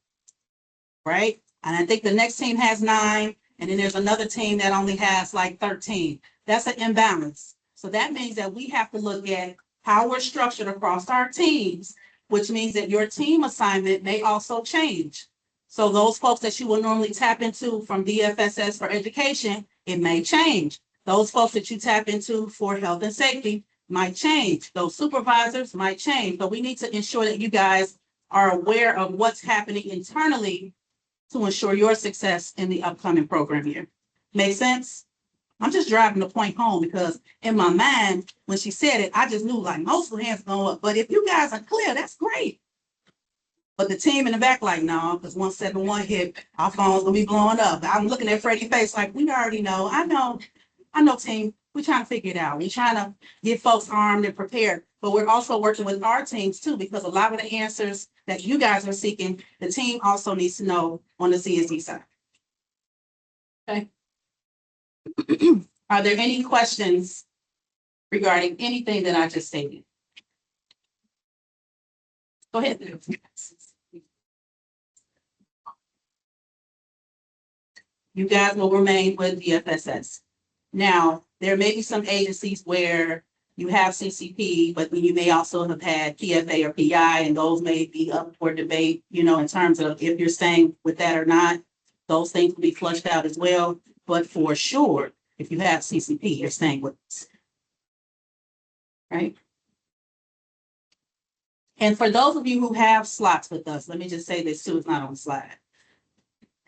right? And I think the next team has 9, and then there's another team that only has like 13. That's an imbalance. So that means that we have to look at how we're structured across our teams, which means that your team assignment may also change. So those folks that you will normally tap into from DFSS for education, it may change. Those folks that you tap into for health and safety might change. Those supervisors might change, but we need to ensure that you guys are aware of what's happening internally to ensure your success in the upcoming program year. Make sense? I'm just driving the point home because in my mind, when she said it, I just knew like most of the hands going up. But if you guys are clear, that's great. But the team in the back, like, no, because 171 hit, our phone's gonna be blowing up. I'm looking at Freddie's face like, we already know. I know, team. We're trying to figure it out. We're trying to get folks armed and prepared. But we're also working with our teams too, because a lot of the answers that you guys are seeking, the team also needs to know on the CSD side. Okay. Are there any questions regarding anything that I just stated? Go ahead. You guys will remain with DFSS. Now, there may be some agencies where you have CCP, but you may also have had PFA or PI, and those may be up for debate, you know, in terms of if you're staying with that or not. Those things will be flushed out as well. But for sure, if you have CCP, you're staying with us. Right? And for those of you who have slots with us, let me just say this too, it's not on the slide.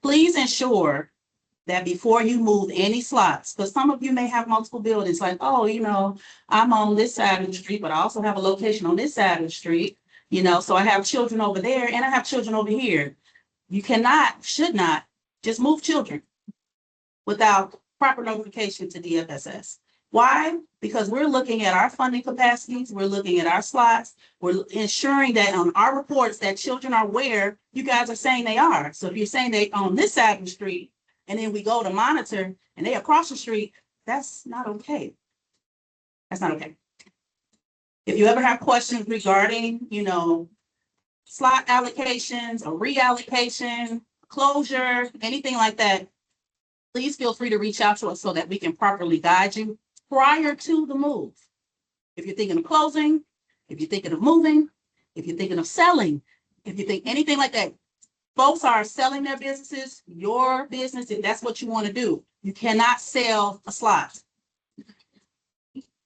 Please ensure that before you move any slots, because some of you may have multiple buildings, like, oh, you know, I'm on this side of the street, but I also have a location on this side of the street, you know, so I have children over there and I have children over here. You cannot, should not just move children without proper notification to DFSS. Why? Because we're looking at our funding capacities, we're looking at our slots, we're ensuring that on our reports that children are where you guys are saying they are. So if you're saying they on this side of the street, and then we go to monitor and they across the street, that's not okay. That's not okay. If you ever have questions regarding, you know, slot allocations or reallocation, closure, anything like that, please feel free to reach out to us so that we can properly guide you prior to the move. If you're thinking of closing, if you're thinking of moving, if you're thinking of selling, if you think anything like that, folks are selling their businesses, your business, if that's what you want to do. You cannot sell a slot.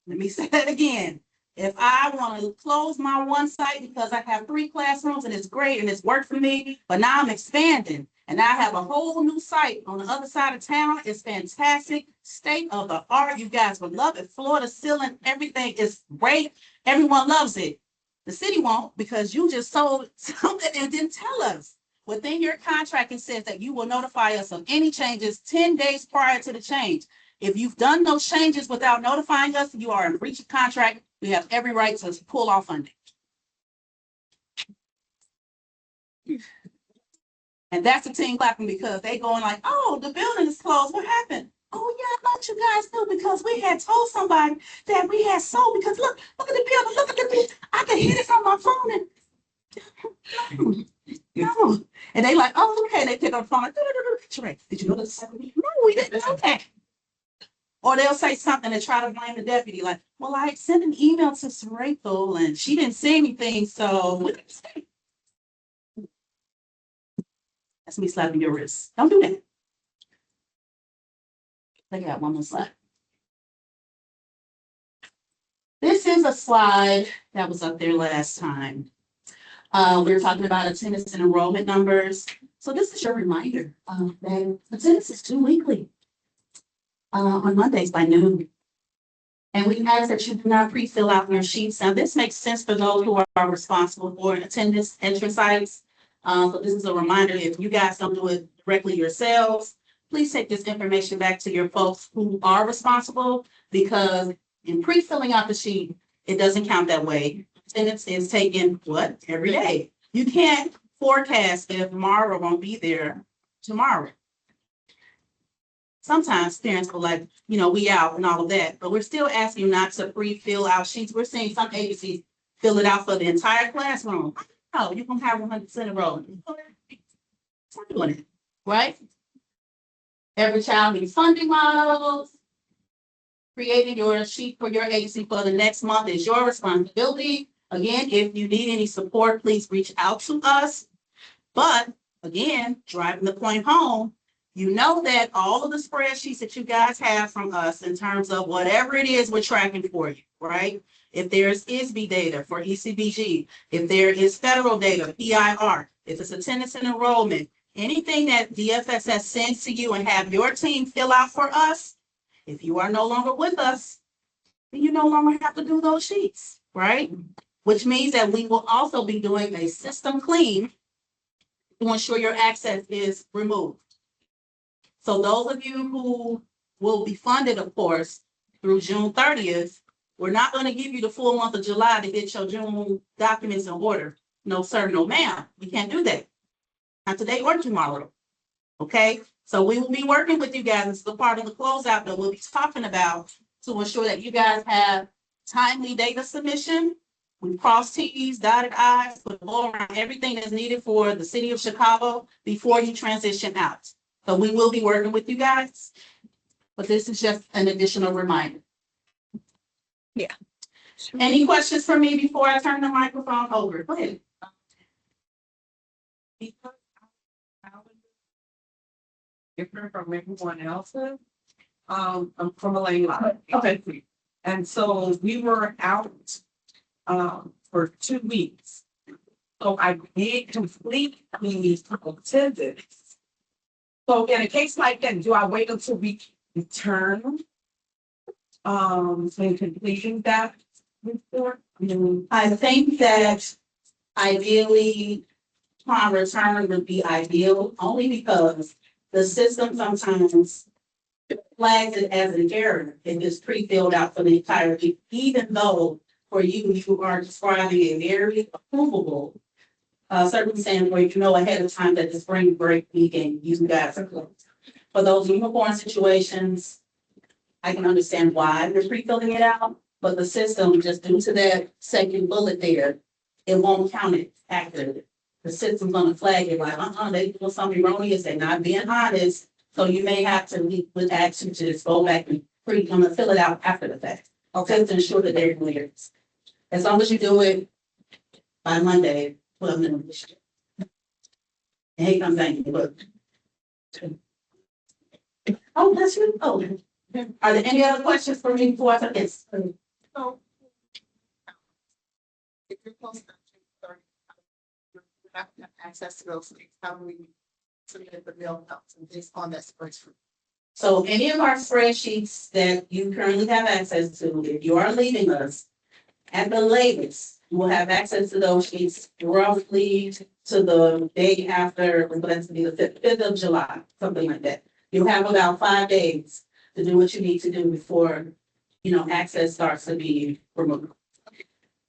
Let me say that again. If I want to close my one site because I have 3 classrooms and it's great and it's worked for me, but now I'm expanding and I have a whole new site on the other side of town. It's fantastic, state of the art. You guys would love it. Floor to ceiling, everything is great. Everyone loves it. The city won't because you just sold something and didn't tell us. Within your contract, it says that you will notify us of any changes 10 days prior to the change. If you've done those changes without notifying us, you are in breach of contract. We have every right to pull off funding. And that's the team clapping because they going like, oh, the building is closed. What happened? Oh, yeah, I thought you guys knew because we had told somebody that we had sold because look at the building, look at the building. I can hit it from my phone and no. And they like, oh, okay. They pick up the phone like, Sheree, did you know this? No, we didn't know that. Or they'll say something and try to blame the deputy, like, well, I sent an email to Rachel and she didn't say anything, so that's me slapping your wrist. Don't do that. I got one more slide. This is a slide that was up there last time. We were talking about attendance and enrollment numbers. So this is your reminder that attendance is due weekly on Mondays by noon. And we ask that you do not pre-fill out your sheets. Now, this makes sense for those who are responsible for attendance entry sites. So this is a reminder, if you guys don't do it directly yourselves, please take this information back to your folks who are responsible, because in pre-filling out the sheet, it doesn't count that way. Attendance is taken every day. You can't forecast if Mara won't be there tomorrow. Sometimes parents will like, you know, we out and all of that, but we're still asking you not to pre-fill out sheets. We're seeing some agencies fill it out for the entire classroom. Oh, you're gonna have 100% enrollment. We're doing it, right? Every child needs funding models. Creating your sheet for your agency for the next month is your responsibility. Again, if you need any support, please reach out to us. But again, driving the point home, You know that all of the spreadsheets that you guys have from us in terms of whatever it is we're tracking for you, right? If there's ISB data for ECBG, if there is federal data, PIR, if it's attendance and enrollment, anything that DFSS sends to you and have your team fill out for us, if you are no longer with us, then you no longer have to do those sheets, right? Which means that we will also be doing a system clean to ensure your access is removed. So those of you who will be funded, of course, through June 30th, we're not going to give you the full month of July to get your June documents in order. No, sir, no, ma'am. We can't do that. Not today or tomorrow. Okay, so we will be working with you guys. It's the part of the closeout that we'll be talking about to ensure that you guys have timely data submission. We cross T's, dotted I's, put a bow around everything that's needed for the city of Chicago before you transition out. So we will be working with you guys, but this is just an additional reminder. Yeah. Any questions for me before I turn the microphone over? Go ahead. Different from everyone else's. I'm from Elaine. Okay. And so we were out for 2 weeks. So I did complete the attendance. So in a case like that, do I wait until we return? In completing that report? I think that ideally, upon return would be ideal, only because the system sometimes flags it as an error if it's pre-filled out for the entire week, even though for you are describing a very approvable circumstance where you know ahead of time that the spring break weekend you guys are closed. For those uniform situations, I can understand why they're pre-filling it out, but the system, just due to that second bullet there, it won't count it accurately. The system's gonna flag it like, they doing something erroneous, they're not being honest. So you may have to, we would ask you to just go back and fill it out after the fact. Okay, to ensure that they're clear. As long as you do it by Monday, well, no, and he comes back and look. Oh, that's you. Oh, are there any other questions for me before I start this? So, if you're close to June 30th, you have to have access to those things. How do we submit the bill notes and based on that spreadsheet? So any of our spreadsheets that you currently have access to, if you are leaving us, at the latest, you will have access to those sheets roughly to the day after, we're going to be the 5th of July, something like that. You have about 5 days to do what you need to do before, access starts to be removed.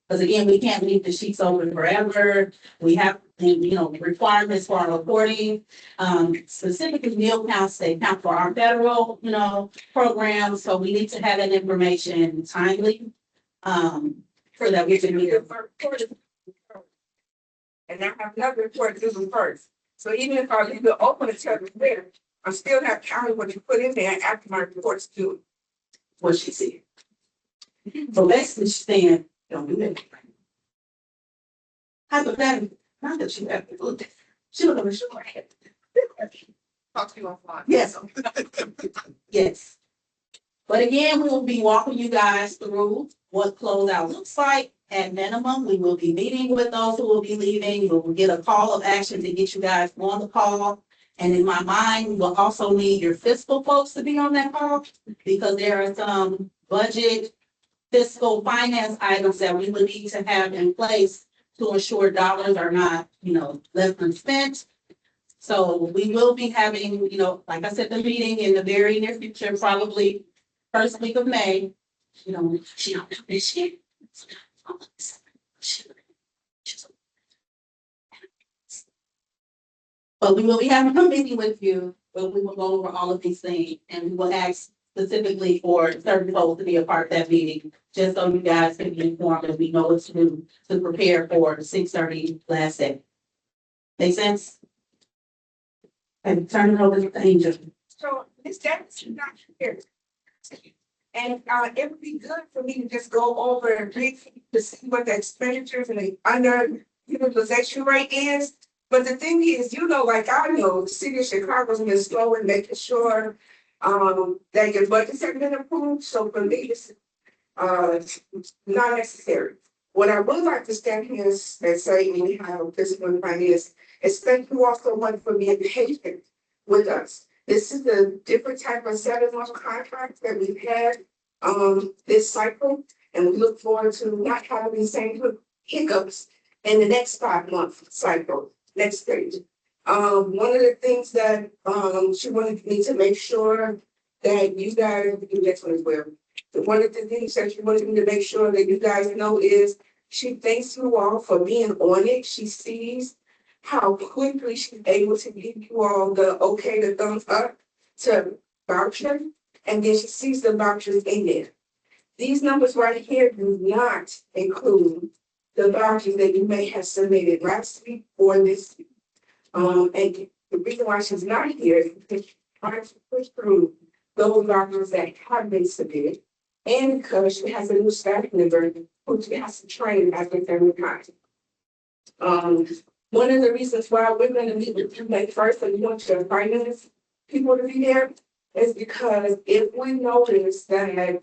Because again, we can't leave the sheets open forever. We have, requirements for our reporting. Specifically meal counts, they count for our federal, programs. So we need to have that information timely. So that we can meet it. And I have another report due first. So even if I leave it open until it's there, I still have counted what you put in there after my report's due. What she said. So basically she's saying, don't do that. Hypothetically, not that you have to look at, she look over the shoulder. Talk to you offline. Yes. Yes. But again, we will be walking you guys through what closeout looks like. At minimum, we will be meeting with those who will be leaving. We will get a call of action to get you guys on the call. And in my mind, we will also need your fiscal folks to be on that call because there are some budget, fiscal finance items that we would need to have in place to ensure dollars are not, left unspent. So we will be having, like I said, the meeting in the very near future, probably first week of May. She don't know this year. But we will be having a meeting with you, where we will go over all of these things, and we will ask specifically for certain folks to be a part of that meeting, just so you guys can be informed and we know what to do to prepare for the 6:30 last day. Make sense? And turn it over to Angel. So Ms. Jackson is not here. And it would be good for me to just go over and briefly to see what the expenditures and the under utilization rate is. But the thing is, like I know, the city of Chicago's been slow in making sure that your budgets have been approved, so for me, it's not necessary. What I would like to stand here and say, anyhow, this one finance is thank you all so much for being patient with us. This is a different type of 7-month contract that we've had this cycle, and we look forward to not having the same hiccups in the next 5-month cycle, next stage. One of the things that she wanted me to make sure that you guys do next one as well. One of the things that she wanted me to make sure that you guys know is she thanks you all for being on it. She sees how quickly she's able to give you all the okay, the thumbs up to voucher, and then she sees the vouchers in there. These numbers right here do not include the vouchers that you may have submitted last week or this week. And the reason why she's not here is because she's trying to push through those vouchers that have been submitted, and because she has a new staff member who she has to train at the same time. One of the reasons why we're going to meet with you May 1st and we want your finance people to be there is because if we notice that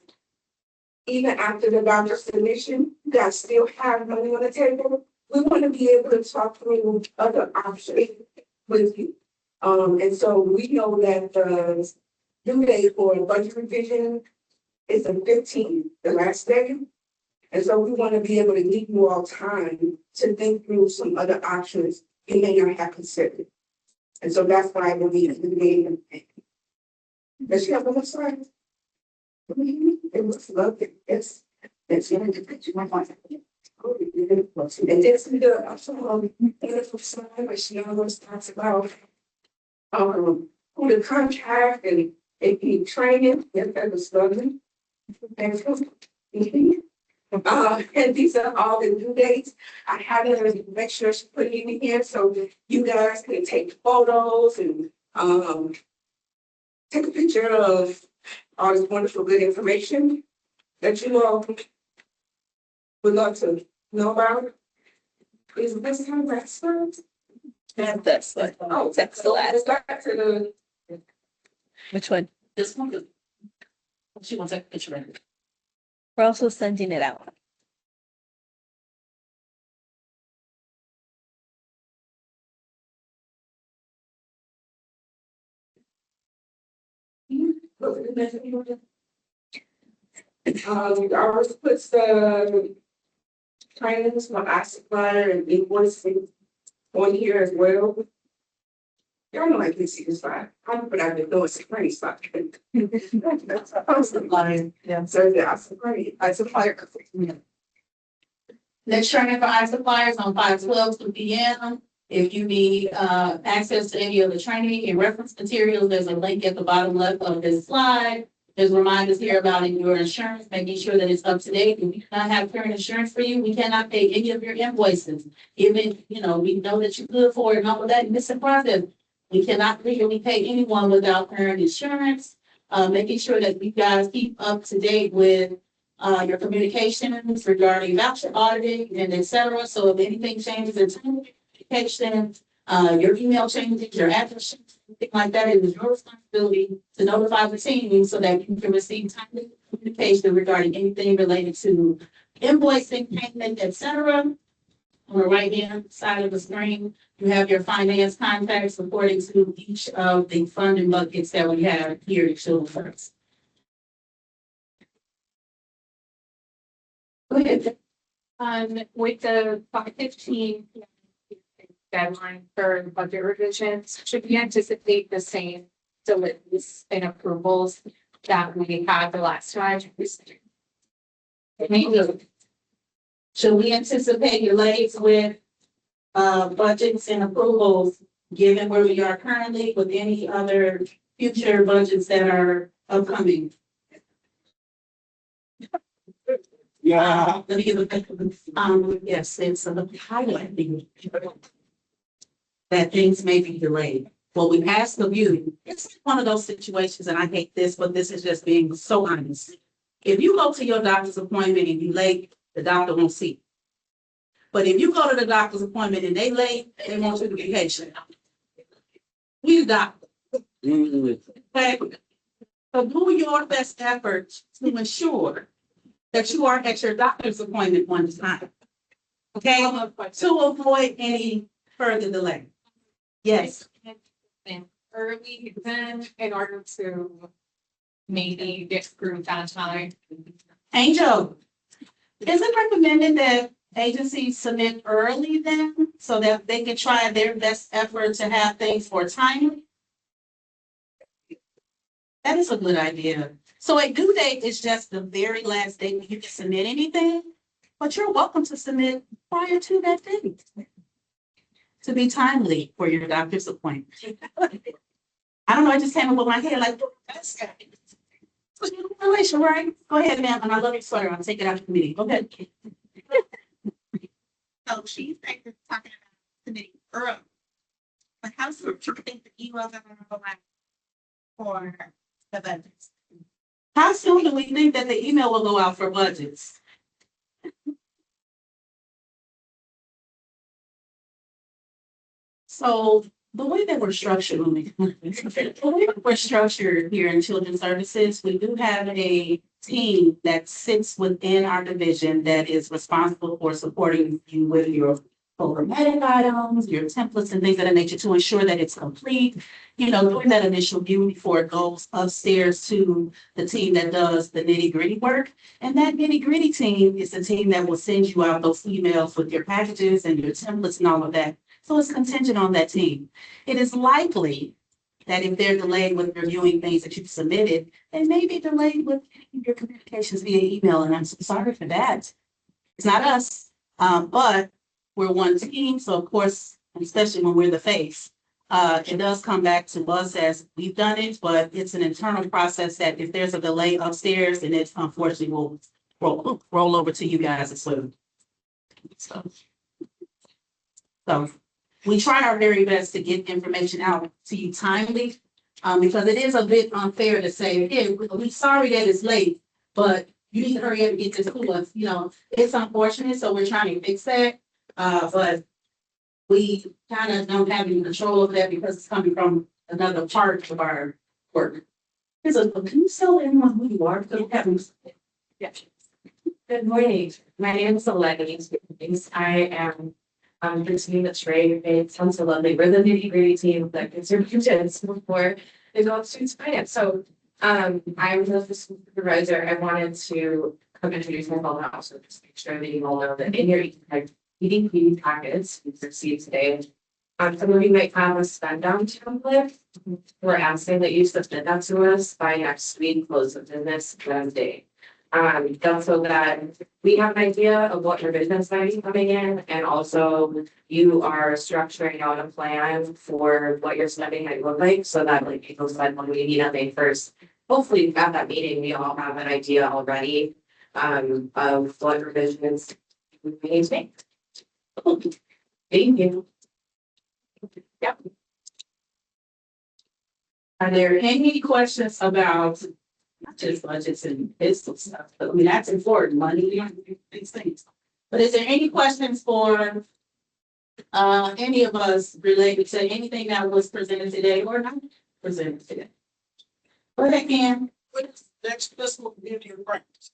even after the voucher submission, you guys still have money on the table, we want to be able to talk through other options with you. And so we know that the due date for budget revision is the 15th, the last day. And so we want to be able to give you all time to think through some other options you may not have considered. And so that's why I believe the meeting. Does she have one slide? It looks lovely. It's going to put you on my. And this is the beautiful slide where she always talks about who the contract and if you training, if that was lovely. And these are all the due dates. I had to make sure she put it in here so you guys can take photos and take a picture of all this wonderful good information that you all would love to know about. Is this how that starts? And that's what, Oh, that's the last. Back to the Which one? This one. She wants a picture of it. We're also sending it out. ours puts the trainings from our supplier and invoicing on here as well. Y'all know I can see this slide. I'm but I've been doing some pretty stuff. Yeah. So that's great. I supplier. Next training for our suppliers on 5/12 p.m. If you need access to any of the training and reference materials, there's a link at the bottom left of this slide. There's reminders here about your insurance, making sure that it's up to date. If we do not have current insurance for you, we cannot pay any of your invoices. Even, we know that you're good for it and all of that, missing process. We cannot legally pay anyone without current insurance. Making sure that you guys keep up to date with your communications regarding voucher auditing and et cetera. So if anything changes in communication, your email changes, your address changes, anything like that, it is your responsibility to notify the team so that you can receive timely communication regarding anything related to invoicing, payment, et cetera. On the right hand side of the screen, you have your finance contacts according to each of the funding buckets that we have here at Children First. Go ahead. With the 5/15 deadline for budget revisions, should we anticipate the same delays and approvals that we had the last time? Should we anticipate delays with budgets and approvals, given where we are currently with any other future budgets that are upcoming? Yeah. Let me give yes, it's highlighting that things may be delayed. What we ask of you, it's one of those situations, and I hate this, but this is just being so honest. If you go to your doctor's appointment and you late, the doctor won't see you. But if you go to the doctor's appointment and they late, they want you to be patient. We the doctor. Okay? So do your best effort to ensure that you are at your doctor's appointment on time. Okay? To avoid any further delay. Yes. And early then in order to maybe get through that time. Angel, is it recommended that agencies submit early then so that they can try their best effort to have things for timely? That is a good idea. So a due date is just the very last day you can submit anything, but you're welcome to submit prior to that date to be timely for your doctor's appointment. I don't know, I just came up with my head like, that's relation, right? Go ahead, ma'am, and I love your sweater. I'll take it out of the meeting. Go ahead. So she's talking about submitting early. But how soon do you think the emails are gonna go out for the budgets? How soon do we think that the email will go out for budgets? So the way that we're structured, here in Children's Services, we do have a team that sits within our division that is responsible for supporting you with your programmatic items, your templates and things of that nature to ensure that it's complete. You know, doing that initial view before it goes upstairs to the team that does the nitty-gritty work. And that nitty-gritty team is the team that will send you out those emails with your packages and your templates and all of that. So it's contingent on that team. It is likely that if they're delayed with reviewing things that you've submitted, they may be delayed with your communications via email, and I'm so sorry for that. It's not us, but we're one team, so of course, especially when we're the face, it does come back to us as we've done it, but it's an internal process that if there's a delay upstairs, then it unfortunately will roll over to you guys as well. So we try our very best to get information out to you timely, because it is a bit unfair to say, hey, we're sorry that it's late, but you need to hurry up and get this to us. You know, it's unfortunate, so we're trying to fix that. But we kind of don't have any control over that because it's coming from another part of our work. So can you tell anyone who you are? Because we haven't. Yeah. Good morning. My name is Eleni. I am the team that's ready. It sounds so lovely. We're the nitty-gritty team that gets your questions before they go upstairs to finance. So I'm the supervisor. I wanted to come introduce myself and also just make sure that you all know that in your EDP packets we've received today, some of you might have a spend down template. We're asking that you submit that to us by next week, close of business Wednesday. That's so that we have an idea of what your business might be coming in, and also you are structuring out a plan for what your spending might look like, so that like people said when we meet on May 1st, hopefully at that meeting, we all have an idea already of what revisions we need to make. Thank you. Yep. Are there any questions about not just budgets and fiscal stuff, but I mean, that's important, money, these things. But is there any questions for any of us related to anything that was presented today or not presented today? Go ahead, Ken. What's next fiscal community of practice?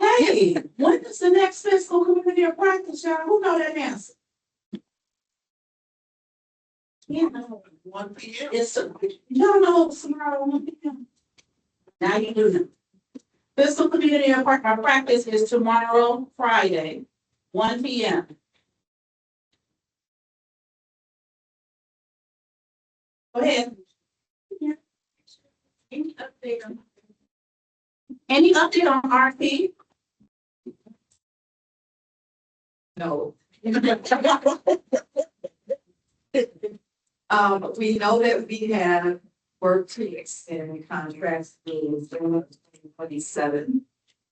Hey, when is the next fiscal community of practice, y'all? Who know that answer? Yeah, 1 p.m. it's, y'all know tomorrow, 1 p.m. Now you do know. Fiscal community of practice is tomorrow, Friday, 1 p.m. Go ahead. Any update on RP? No. We know that we have work to extend contracts through 2027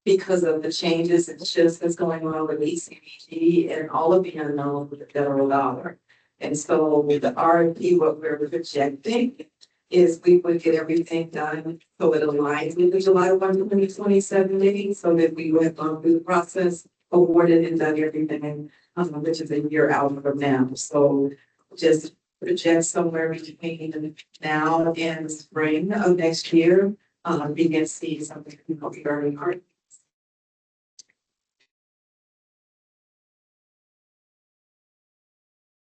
because of the changes and shifts that's going on with ECBG and all of the unknown with the federal dollar. And so with the RFP, what we're projecting is we would get everything done so it aligns with the July 1, 2027 meeting, so that we would have gone through the process awarded and done everything, which is a year out from now. So just project somewhere between now and the spring of next year, begin seeing something very hard.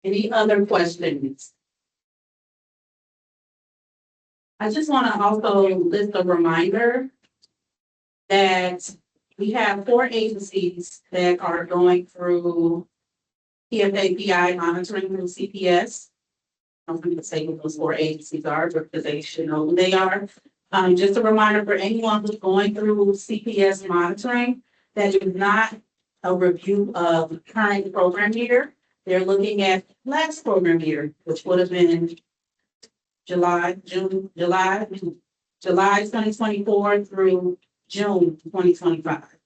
Any other questions? I just want to also list a reminder that we have 4 agencies that are going through PFAPI monitoring through CPS. I'm going to say what those 4 agencies are because they should know who they are. Just a reminder for anyone who's going through CPS monitoring, that is not a review of the current program year. They're looking at last program year, which would have been July 2024 through June 2025.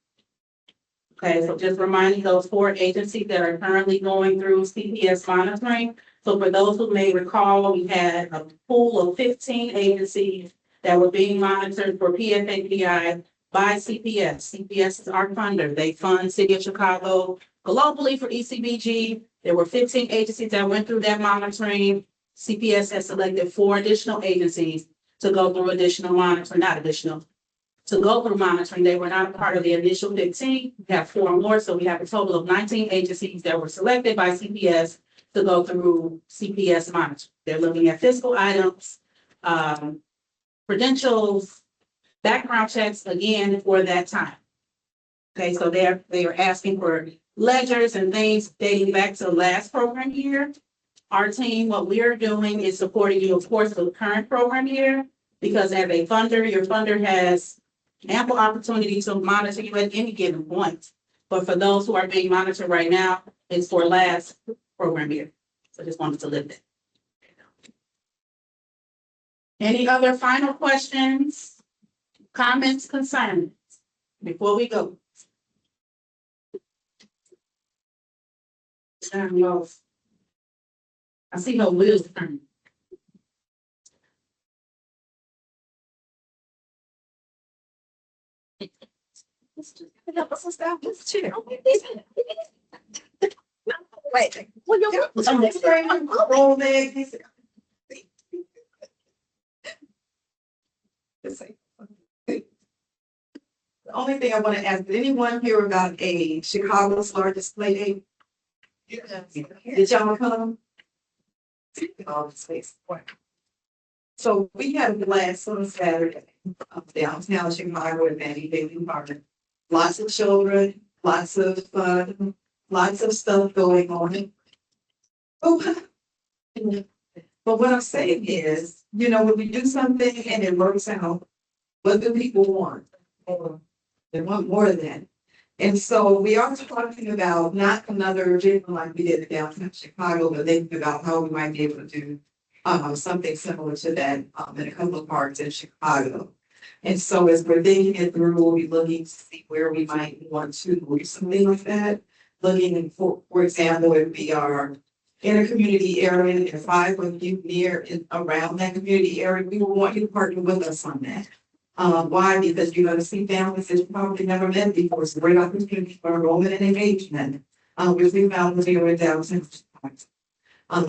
Okay, so just reminding those 4 agencies that are currently going through CPS monitoring. So for those who may recall, we had a pool of 15 agencies that were being monitored for PFAPI by CPS. CPS is our funder. They fund City of Chicago globally for ECBG. There were 15 agencies that went through that monitoring. CPS has selected 4 additional agencies to go through additional monitoring, to go through monitoring. They were not a part of the initial 15. We have 4 more, so we have a total of 19 agencies that were selected by CPS to go through CPS monitoring. They're looking at fiscal items, credentials, background checks again for that time. Okay, so they are asking for ledgers and things dating back to the last program year. Our team, what we are doing is supporting you, of course, for the current program year, because as a funder, your funder has ample opportunity to monitor you at any given point. But for those who are being monitored right now, it's for last program year. So just wanted to lift it. Any other final questions, comments, concerns before we go? I see no wheels turning. Wait. Well, you're the only thing I want to ask, did anyone hear about a Chicago's largest play date? Did y'all come? So we had a blast on Saturday downtown Chicago at Manny Bailey Park. Lots of children, lots of fun, lots of stuff going on. Oh, but what I'm saying is, when we do something and it works out, what do people want? They want more than that. And so we are talking about not another gym like we did in downtown Chicago, but thinking about how we might be able to do something similar to that in a couple of parks in Chicago. And so as we're thinking it through, we'll be looking to see where we might want to do something like that. Looking for example, it would be our inner community area, if 5 of you near and around that community area, we will want you to partner with us on that. Why? Because you're going to see families that you probably never met before. So great opportunity for enrollment and engagement. With the families here in downtown.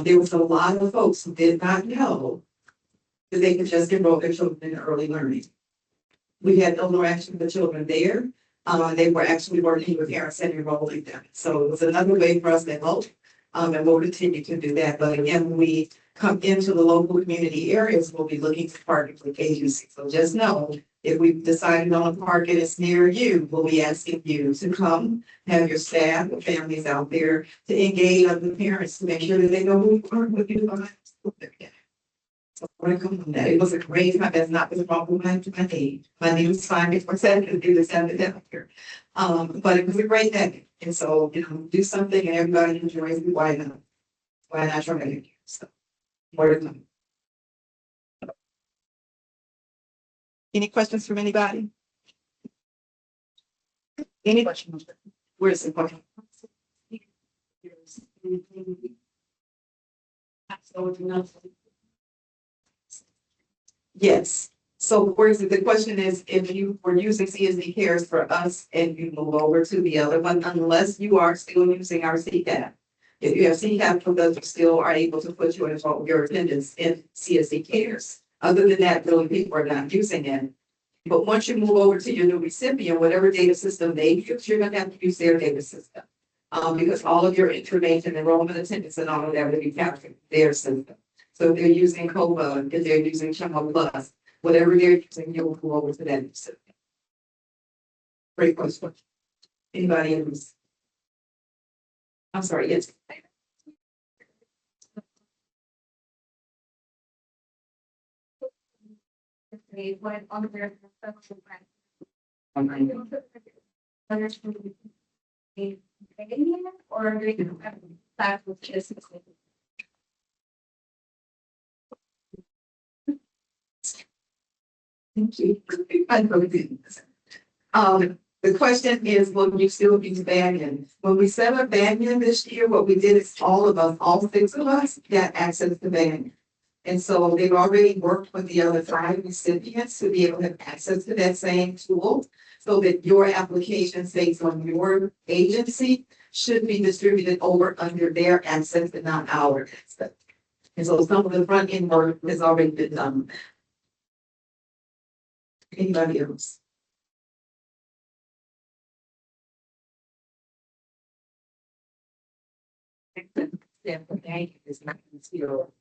There was a lot of folks who did not know that they could just enroll their children in early learning. We had no interaction with the children there. They were actually working with parents and enrolling them. So it was another way for us to help. And we'll continue to do that. But again, when we come into the local community areas, we'll be looking for partners with agencies. So just know, if we've decided on a park and it's near you, we'll be asking you to come, have your staff or families out there to engage other parents to make sure that they know who you are, what you do. So I want to come from that. It was a great time. That's not the wrong time to my age. My name is 5 before 7 to do the 7 down here. But it was a great day. And so, do something and everybody enjoys it. Why not? Why not try it? So, more to come. Any questions from anybody? Any questions? Where's the question? Yes. So for instance, the question is, if you were using CSD cares for us and you move over to the other one, unless you are still using our CCAP. If you have CCAP from those, you still are able to put your attendance in CSD cares. Other than that, really people are not using it. But once you move over to your new recipient, whatever data system they use, you're gonna have to use their data system. Because all of your information, enrollment, attendance, and all of that will be captured in their system. So if they're using COBA, if they're using Child Plus, whatever they're using, you'll go over to that system. Great question. Anybody else? I'm sorry, yes. They went on their. Or are they gonna have that with this? Thank you. I know it didn't. The question is, will you still be Banyan? When we set up Banyan this year, what we did is all of us, all 6 of us, got access to Banyan. And so they've already worked with the other 5 recipients to be able to have access to that same tool. So that your applications based on your agency should be distributed over under their access and not our access. And so some of the front end work has already been done. Anybody else? Is not until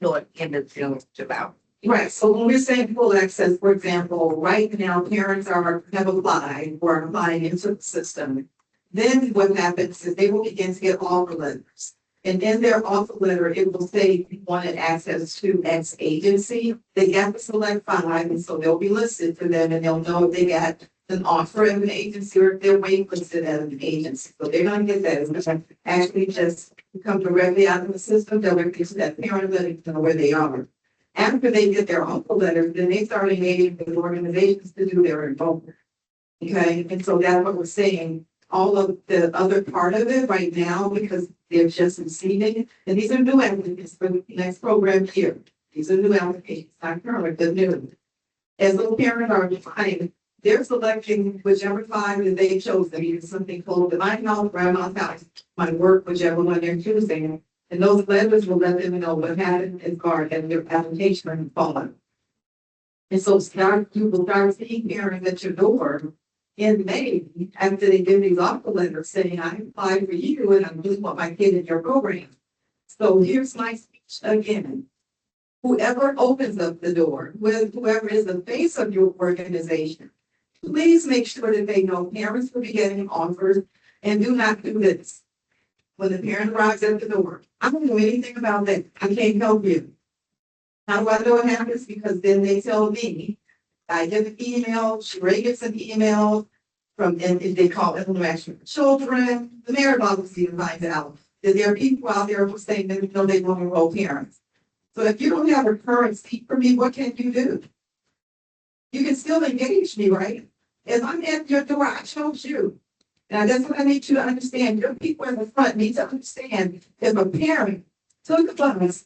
North end of June, about. Right, so when we're saying full access, for example, right now, parents have applied or applying into the system. Then what happens is they will begin to get offer letters. And in their offer letter, it will say you wanted access to X agency. They have to select 5, and so they'll be listed for them, and they'll know if they got an offer of an agency or if they're waitlisted as an agency. So they're gonna get that. It's gonna actually just come directly out of the system, directly to that parent, letting them know where they are. After they get their offer letters, then they start engaging with organizations to do their enrollment. Okay, and so that's what we're saying. All of the other part of it right now, because they're just receiving, and these are new applicants for the next program here. These are new applications, not current, but new. As the parents are applying, they're selecting whichever 5 that they chose. They use something called Divine Health, Grandma's House, might work, whichever one they're choosing. And those letters will let them know what happened as far as their application and follow. And so you will start seeing parents at your door in May after they give these offer letters saying, I applied for you and I'm doing what my kid in your program. So here's my speech again. Whoever opens up the door, whoever is the face of your organization, please make sure that they know parents will be getting offers, and do not do this. When the parent arrives at the door, I don't know anything about that. I can't help you. How do I know it happens? Because then they tell me, I get an email, Sheree gets an email from, and they call it Interaction with Children. The mayor's office even finds out that there are people out there who say that they want to enroll parents. So if you don't have a current seat for me, what can you do? You can still engage me, right? If I'm at your door, I chose you. Now, that's what I need you to understand. Your people in the front need to understand if a parent took a bus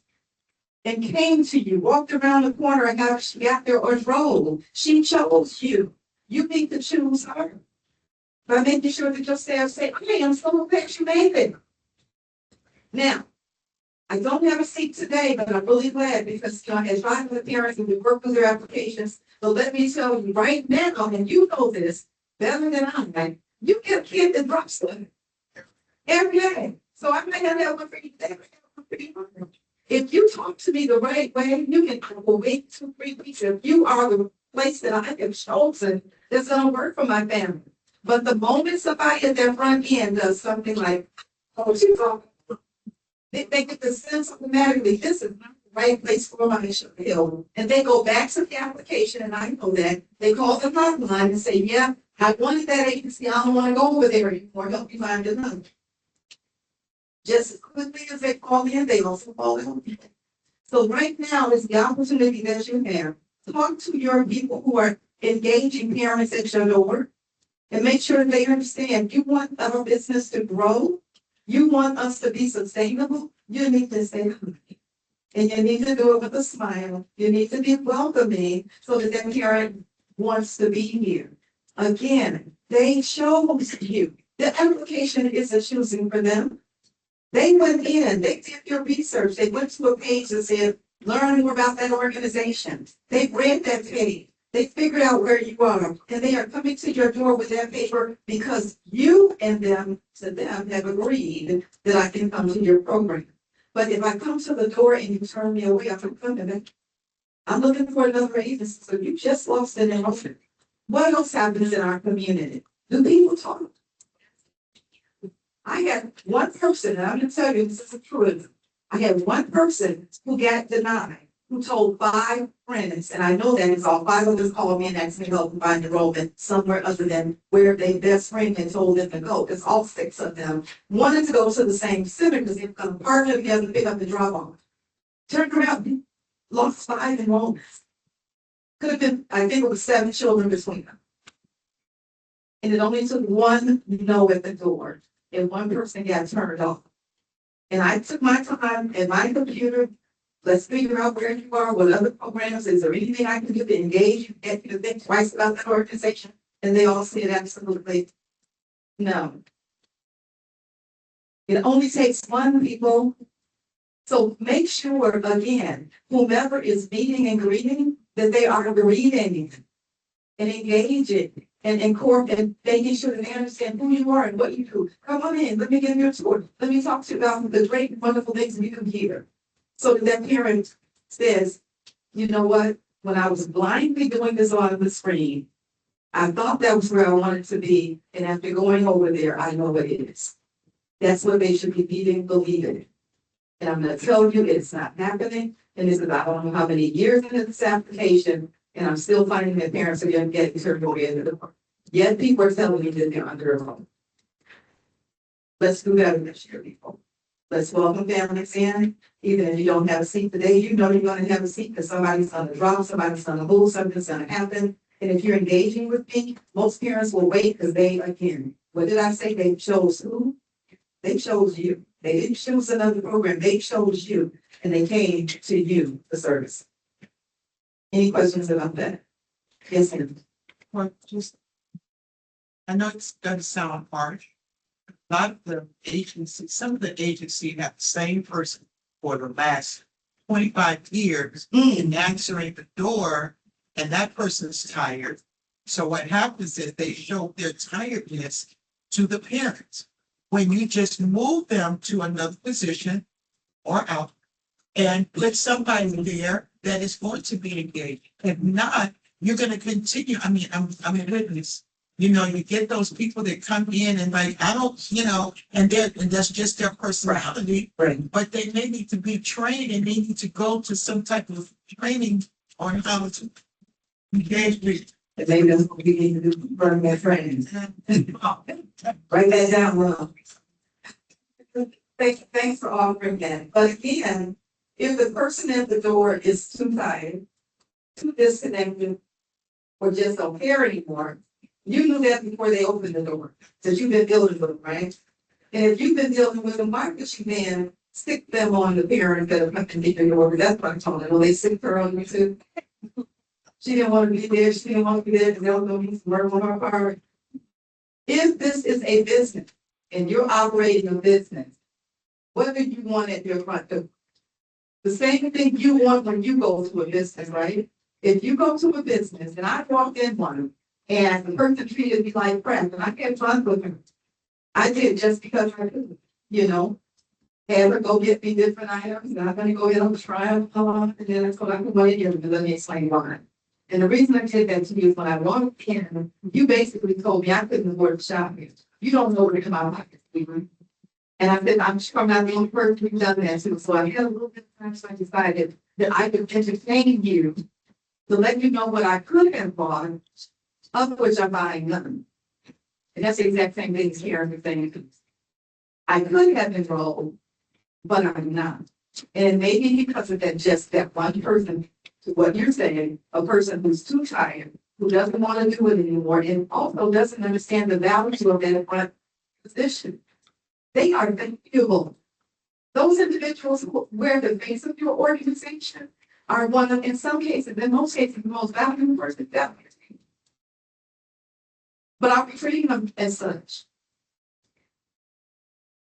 and came to you, walked around the corner and got there enrolled, she chose you. You need to choose her. By making sure that your staff say, hey, I'm so glad you made it. Now, I don't have a seat today, but I'm really glad because I had tried with parents and we worked with their applications. So let me tell you right now, and you know this better than I, you get a kid that drops them every day. So I might have that one for you. If you talk to me the right way, you can wait 2, 3 weeks. If you are the place that I have chosen, that's gonna work for my family. But the moment somebody at their front end does something like, oh, she's all, they get the sense automatically, this is not the right place for my child. And they go back to the application, and I know that. They call the hotline and say, yeah, I wanted that agency, I don't want to go over there anymore, help me find another. Just as quickly as they call in, they also call in. So right now is the opportunity that you have. Talk to your people who are engaging parents at your door and make sure they understand you want our business to grow. You want us to be sustainable. You need to say, And you need to do it with a smile. You need to be welcoming so that that parent wants to be here. Again, they chose you. The application isn't choosing for them. They went in, they did your research, they went to a page that said, learn more about that organization. They read that page, they figured out where you are, and they are coming to your door with that paper because you and them, to them, have agreed that I can come to your program. But if I come to the door and you turn me away, I'm coming. I'm looking for another agency, so you just lost an enrollment. What else happens in our community? Do people talk? I had one person, and I'm gonna tell you, this is the truth. I had one person who got denied, who told 5 friends, and I know that it's all 5 of them called me and asked me to help them find enrollment somewhere other than where their best friend had told them to go, because all 6 of them wanted to go to the same center because they were gonna partner together to pick up the drop off. Turned around, lost 5 enrollments. Could have been, I think it was 7 children between them. And it only took one no at the door. And one person got turned off. And I took my time and my computer, let's figure out where you are, what other programs, is there anything I can do to engage you, get you to think twice about that organization? And they all said absolutely no. It only takes one people. So make sure, again, whomever is meeting and greeting, that they are reading and engaging. And making sure that they understand who you are and what you do. Come on in, let me give you a tour. Let me talk to you about the great, wonderful things you do here. So that parent says, you know what, when I was blindly doing this on the screen, I thought that was where I wanted to be. And after going over there, I know what it is. That's what they should be believing. And I'm gonna tell you, it's not happening. And this is, I don't know how many years into this application, and I'm still finding that parents are going to get turned away into the door. Yet people are telling me that they're under a loan. Let's do better this year, people. Let's welcome families in. Even if you don't have a seat today, you know you're going to have a seat because somebody's going to drop, somebody's going to move, something's going to happen. And if you're engaging with me, most parents will wait because they, again, what did I say? They chose who? They chose you. They didn't choose another program. They chose you. And they came to you, the service. Any questions about that? Yes, ma'am. Well, just, I know it's gonna sound harsh. A lot of the agencies, some of the agencies have the same person for the last 25 years and answering the door, and that person's tired. So what happens is they show their tiredness to the parents. When you just move them to another position or out and put somebody there that is going to be engaged. If not, you're going to continue. I mean, I'm a witness. You know, you get those people that come in and like, I don't, you know, and that's just their personality. Right. But they may need to be trained and they need to go to some type of training on how to engage with. And maybe that's what we need to do, burn their friends. Write that down, Ron. Thanks for offering that. But again, if the person at the door is too tired, too disconnected, or just don't care anymore, you knew that before they opened the door, that you've been dealing with them, right? And if you've been dealing with them, why could you then stick them on the parent that have to keep the door? That's what I'm telling them. They stick her on you too. She didn't want to be there. She didn't want to be there because they'll go meet murder on her part. If this is a business and you're operating a business, what do you want at your front door? The same thing you want when you go to a business, right? If you go to a business and I walked in one and the person treated me like crap and I kept fun with her, I did just because I could, you know. Have her go get me different items and I'm going to go ahead and try them on and then I go back away here and let me explain why. And the reason I did that to you is when I walked in, you basically told me I couldn't afford to shop here. You don't know where to come out of pocket. And I said, I'm sure I'm not the only person who's done that too. So I had a little bit of time, so I decided that I could entertain you to let you know what I could have bought, of which I'm buying none. And that's the exact same thing as here, everything. I could have enrolled, but I'm not. And maybe because of that, just that one person, to what you're saying, a person who's too tired, who doesn't want to do it anymore, and also doesn't understand the value of that front position. They are valuable. Those individuals who wear the face of your organization are one of, in some cases, in most cases, the most valuable person ever. But I'll be treating them as such.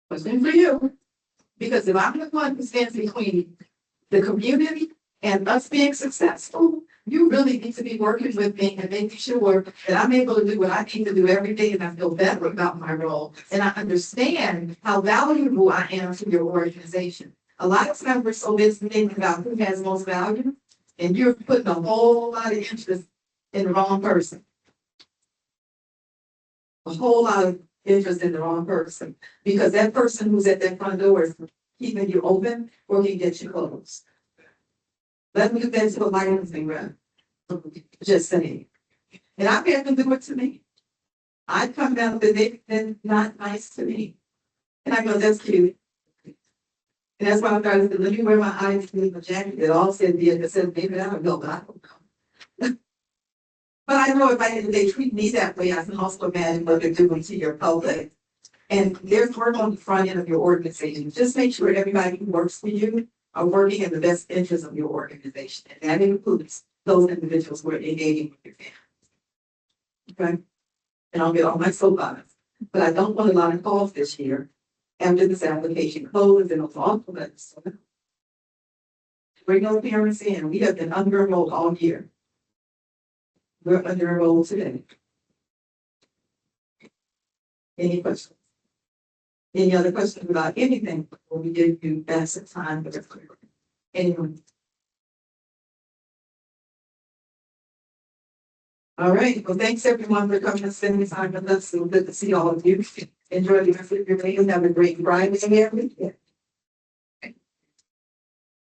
Question for you, because if I'm the one who stands between the community and us being successful, you really need to be working with me and making sure that I'm able to do what I need to do every day and I feel better about my role. And I understand how valuable I am to your organization. A lot of times we're so busy thinking about who has most value, and you're putting a whole lot of interest in the wrong person. A whole lot of interest in the wrong person, because that person who's at that front door is keeping you open or he gets you closed. Let me do that to my own thing, right? Just saying. And I've had them do it to me. I come down, but they've been not nice to me. And I go, that's cute. And that's why I started to let me wear my eyes in the jacket that all said, yeah, that said, maybe I don't know, but I don't know. But I know if they treat me that way, I can also imagine what they're doing to your public. And there's work on the front end of your organization. Just make sure everybody who works for you are working in the best interest of your organization. And that includes those individuals who are engaging with your family. Okay? And I'll get all my soapbox. But I don't want a lot of calls this year after this application closes and it's all for us. Bring those parents in. We have been under enrolled all year. We're under enrolled today. Any questions? Any other questions about anything before we give you best time? Anyone? All right, well, thanks everyone for coming and spending time with us. So good to see all of you. Enjoy the rest of your day and have a great Friday and everything.